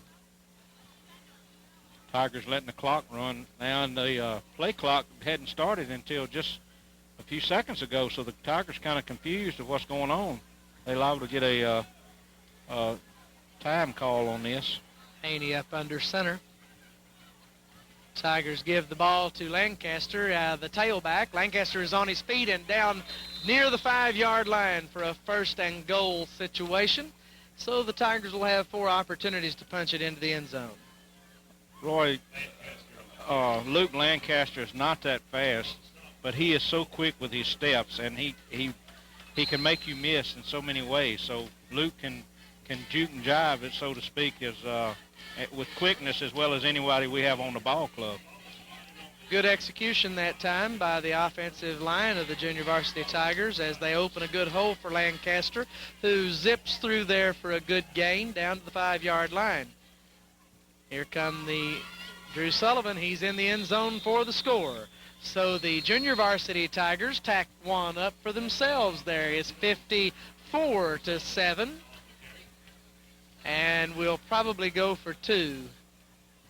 Tigers letting the clock run now, and the play clock hadn't started until just a few seconds ago, so the Tigers kind of confused of what's going on. They liable to get a time call on this. Haney up under center. Tigers give the ball to Lancaster, the tailback. Lancaster is on his feet and down near the 5-yard line for a first and goal situation. So the Tigers will have 4 opportunities to punch it into the end zone. Roy, Luke Lancaster is not that fast, but he is so quick with his steps, and he can make you miss in so many ways. So Luke can juke and jive, it so to speak, with quickness as well as anybody we have on the ball club. Good execution that time by the offensive line of the junior varsity Tigers as they open a good hole for Lancaster, who zips through there for a good gain down to the 5-yard line. Here come the Drew Sullivan. He's in the end zone for the score. So the junior varsity Tigers tack one up for themselves there. It's 54-7. And we'll probably go for 2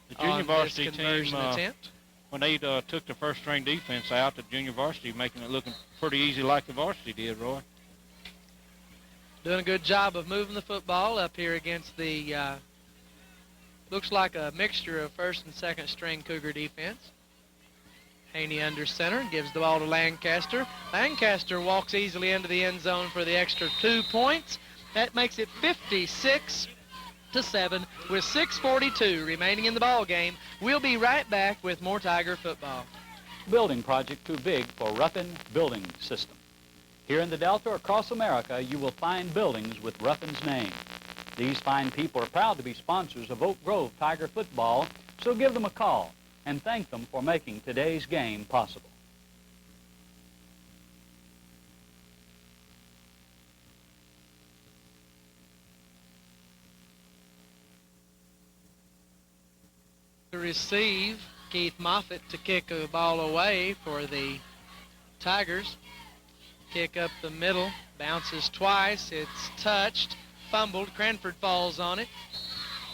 The junior varsity team, attempt. when they took the first-string defense out, the junior varsity making it looking pretty easy like the varsity did, Roy. Doing a good job of moving the football up here against the, looks like a mixture of first and second string Cougar defense. Haney under center, gives the ball to Lancaster. Lancaster walks easily into the end zone for the extra 2 points. That makes it 56-7 with 6:42 remaining in the ball game. We'll be right back with more Tiger football. Building project too big for Ruffin Building System. Here in the Delta or across America, you will find buildings with Ruffin's name. These fine people are proud to be sponsors of Oak Grove Tiger football, so give them a call and thank them for making today's game possible. To receive, Keith Moffitt to kick a ball away for the Tigers. Kick up the middle, bounces twice, it's touched, fumbled, Cranford falls on it.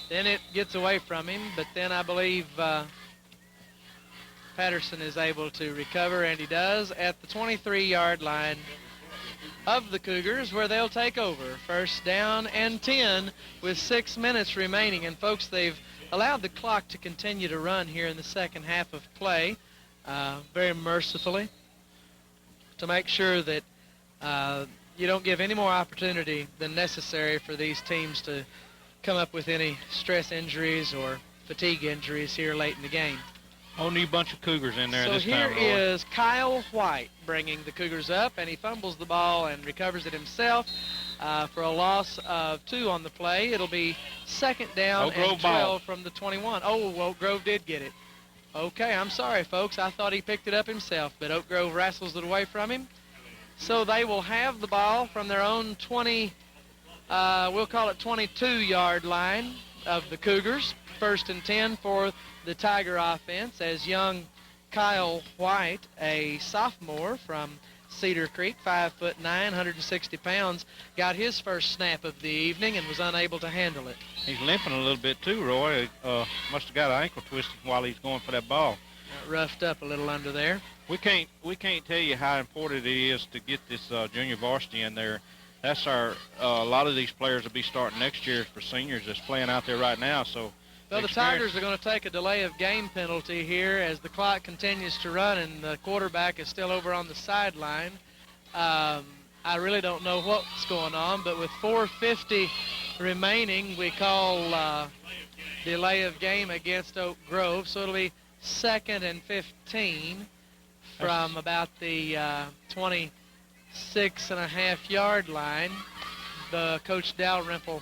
Then it gets away from him, but then I believe Patterson is able to recover, and he does at the 23-yard line of the Cougars, where they'll take over. First down and 10 with 6 minutes remaining. And folks, they've allowed the clock to continue to run here in the second half of play very mercifully to make sure that you don't give any more opportunity than necessary for these teams to come up with any stress injuries or fatigue injuries here late in the game. Whole new bunch of Cougars in there so this time, here Roy. is Kyle White bringing the Cougars up, and he fumbles the ball and recovers it himself for a loss of 2 on the play. It'll be second down Oak Grove and 12 ball. from the 21. Oh, Oak Grove did get it. Okay, I'm sorry, folks. I thought he picked it up himself, but Oak Grove wrestles it away from him. So they will have the ball from their own 20, we'll call it 22-yard line of the Cougars. First and 10 for the Tiger offense as young Kyle White, a sophomore from Cedar Creek, 5'9", 160 pounds, got his first snap of the evening and was unable to handle it. He's limping a little bit too, Roy. Must have got an ankle twisted while he's going for that ball. Got roughed up a little under there. We can't tell you how important it is to get this junior varsity in there. That's a lot of these players will be starting next year for seniors that's playing out there right now. So. Well, the Tigers are going to take a delay of game penalty here as the clock continues to run and the quarterback is still over on the sideline. I really don't know what's going on, but with 4:50 remaining, we call delay of game against Oak Grove. So it'll be 2nd and 15 from about the 26.5-yard line. The Coach Dalrymple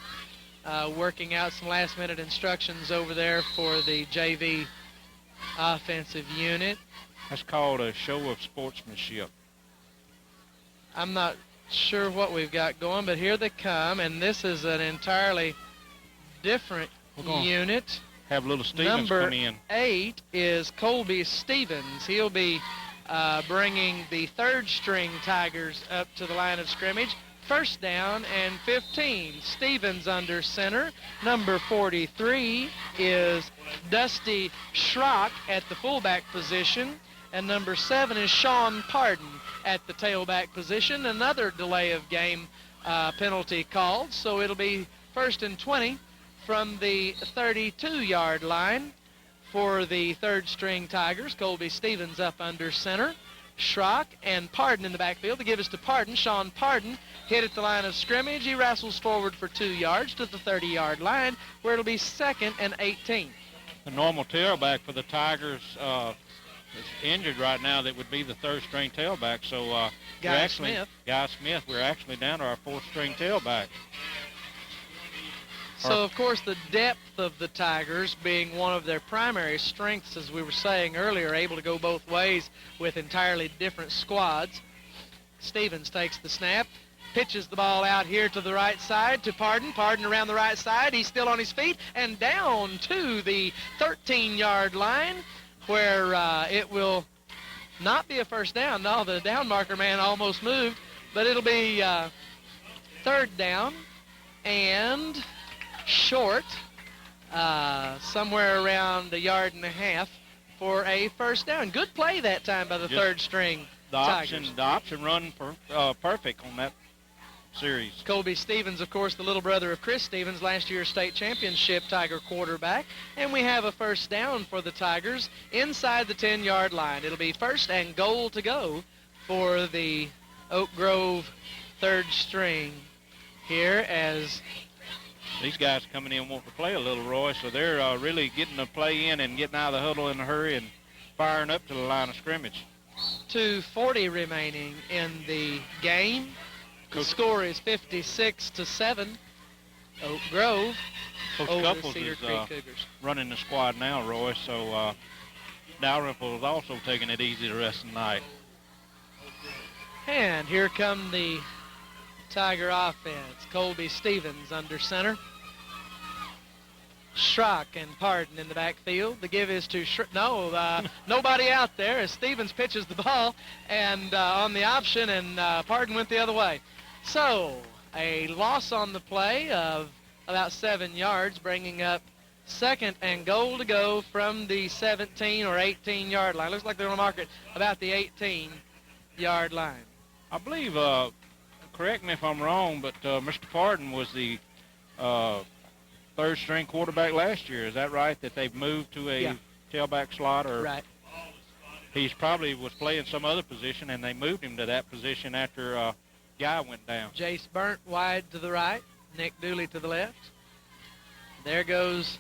working out some last-minute instructions over there for the JV offensive unit. That's called a show of sportsmanship. I'm not sure what we've got going, but here they come, and this is an entirely different unit. have little Stevens Number come in. 8 is Colby Stevens. He'll be bringing the third-string Tigers up to the line of scrimmage. First down and 15. Stevens under center. Number 43 is Dusty Schrock at the fullback position. And number 7 is Sean Pardon at the tailback position. Another delay of game penalty called. So it'll be 1st and 20 from the 32-yard line for the third-string Tigers. Colby Stevens up under center. Schrock and Pardon in the backfield. To give us to Pardon. Sean Pardon hit at the line of scrimmage. He wrestles forward for 2 yards to the 30-yard line, where it'll be 2nd and 18. The normal tailback for the Tigers is injured right now. That would be the third-string tailback. So Guy Smith, we're actually down to our fourth-string tailback. So, of course, the depth of the Tigers being one of their primary strengths, as we were saying earlier, able to go both ways with entirely different squads. Stevens takes the snap, pitches the ball out here to the right side to Pardon. Pardon around the right side. He's still on his feet and down to the 13-yard line, where it will not be a first down. No, the down marker man almost moved, but it'll be 3rd down and short, somewhere around 1.5 yards for a first down. Good play that time by the third-string Tigers. The option run perfect on that series. Colby Stevens, of course, the little brother of Chris Stevens, last year's state championship Tiger quarterback. And we have a first down for the Tigers inside the 10-yard line. It'll be 1st and goal to go for the Oak Grove third string here, as these guys coming in want to play a little, Roy, so they're really getting the play in and getting out of the huddle in a hurry and firing up to the line of scrimmage. 2:40 remaining in the game. The score is 56-7. Oak Grove over Couples Cedar is Creek Cougars. running the squad now, Roy, so Dalrymple is also taking it easy the rest of the night. And here come the Tiger offense. Colby Stevens under center. Schrock and Pardon in the backfield. The give is to nobody out there as Stevens pitches the ball and on the option, and Pardon went the other way. So a loss on the play of about 7 yards, bringing up 2nd and goal to go from the 17 or 18-yard line. Looks like they're going to mark it about the 18-yard line. I believe, correct me if I'm wrong, but Mr. Pardon was the third-string quarterback last year. Is that right, that they've moved to a tailback slot? Or right. He's probably was playing some other position, and they moved him to that position after Guy went down. Jace Burnt wide to the right. Nick Dooley to the left. There goes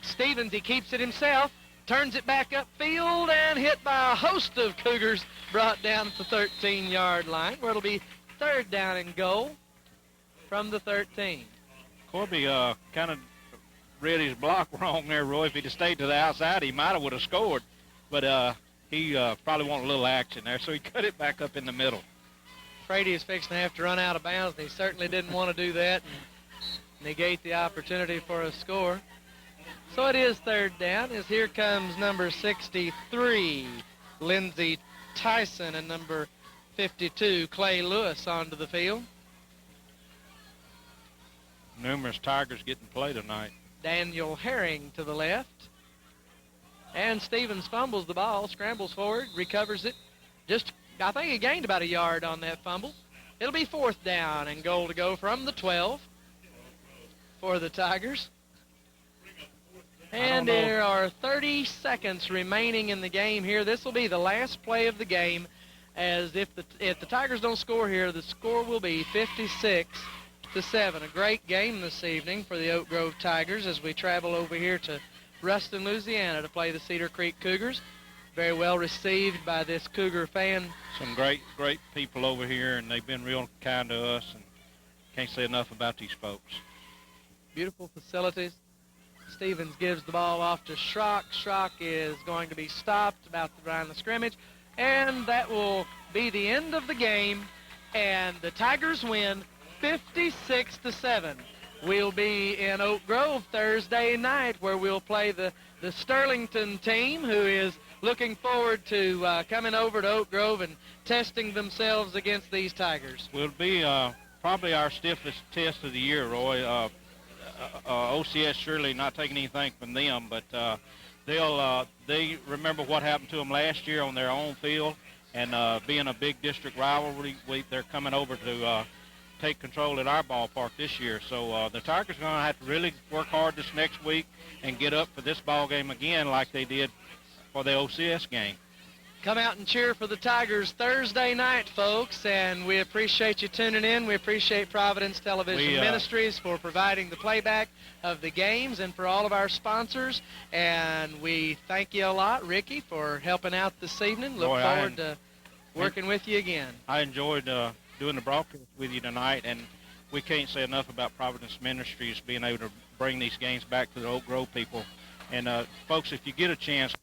Stevens. He keeps it himself. Turns it back upfield and hit by a host of Cougars. Brought down at the 13-yard line, where it'll be 3rd down and goal from the 13. Corby kind of read his block wrong there, Roy. If he'd have stayed to the outside, he might have would have scored. But he probably wanted a little action there, so he cut it back up in the middle. Afraid he was fixing to have to run out of bounds, and he certainly didn't want to do that and negate the opportunity for a score. So it is 3rd down, as here comes number 63, Lindsey Tyson, and number 52, Clay Lewis, onto the field. Numerous Tigers getting play tonight. Daniel Herring to the left. And Stevens fumbles the ball, scrambles forward, recovers it. I think he gained about 1 yard on that fumble. It'll be 4th down and goal to go from the 12 for the Tigers. And there are 30 seconds remaining in the game here. This will be the last play of the game, as if the Tigers don't score here, the score will be 56-7. A great game this evening for the Oak Grove Tigers as we travel over here to Ruston, Louisiana to play the Cedar Creek Cougars. Very well received by this Cougar fan. Some great people over here, and they've been real kind to us, and can't say enough about these folks. Beautiful facilities. Stevens gives the ball off to Schrock. Schrock is going to be stopped about the line of scrimmage, and that will be the end of the game, and the Tigers win 56-7. we'll be in Oak Grove Thursday night, where we'll play the Sterlington team, who is looking forward to coming over to Oak Grove and testing themselves against these Tigers. Will be probably our stiffest test of the year, Roy. OCS surely not taking anything from them, but they remember what happened to them last year on their own field, and being a big district rivalry, they're coming over to take control at our ballpark this year. So the Tigers are going to have to really work hard this next week and get up for this ball game again like they did for the OCS game. Come out and cheer for the Tigers Thursday night, folks, and we appreciate you tuning in. We appreciate Providence Television Ministries for providing the playback of the games, and for all of our sponsors. And we thank you a lot, Ricky, for helping out this evening. Look forward to working with you again. I enjoyed doing the broadcast with you tonight, and we can't say enough about Providence Ministries being able to bring these games back to the Oak Grove people. And, folks, if you get a chance,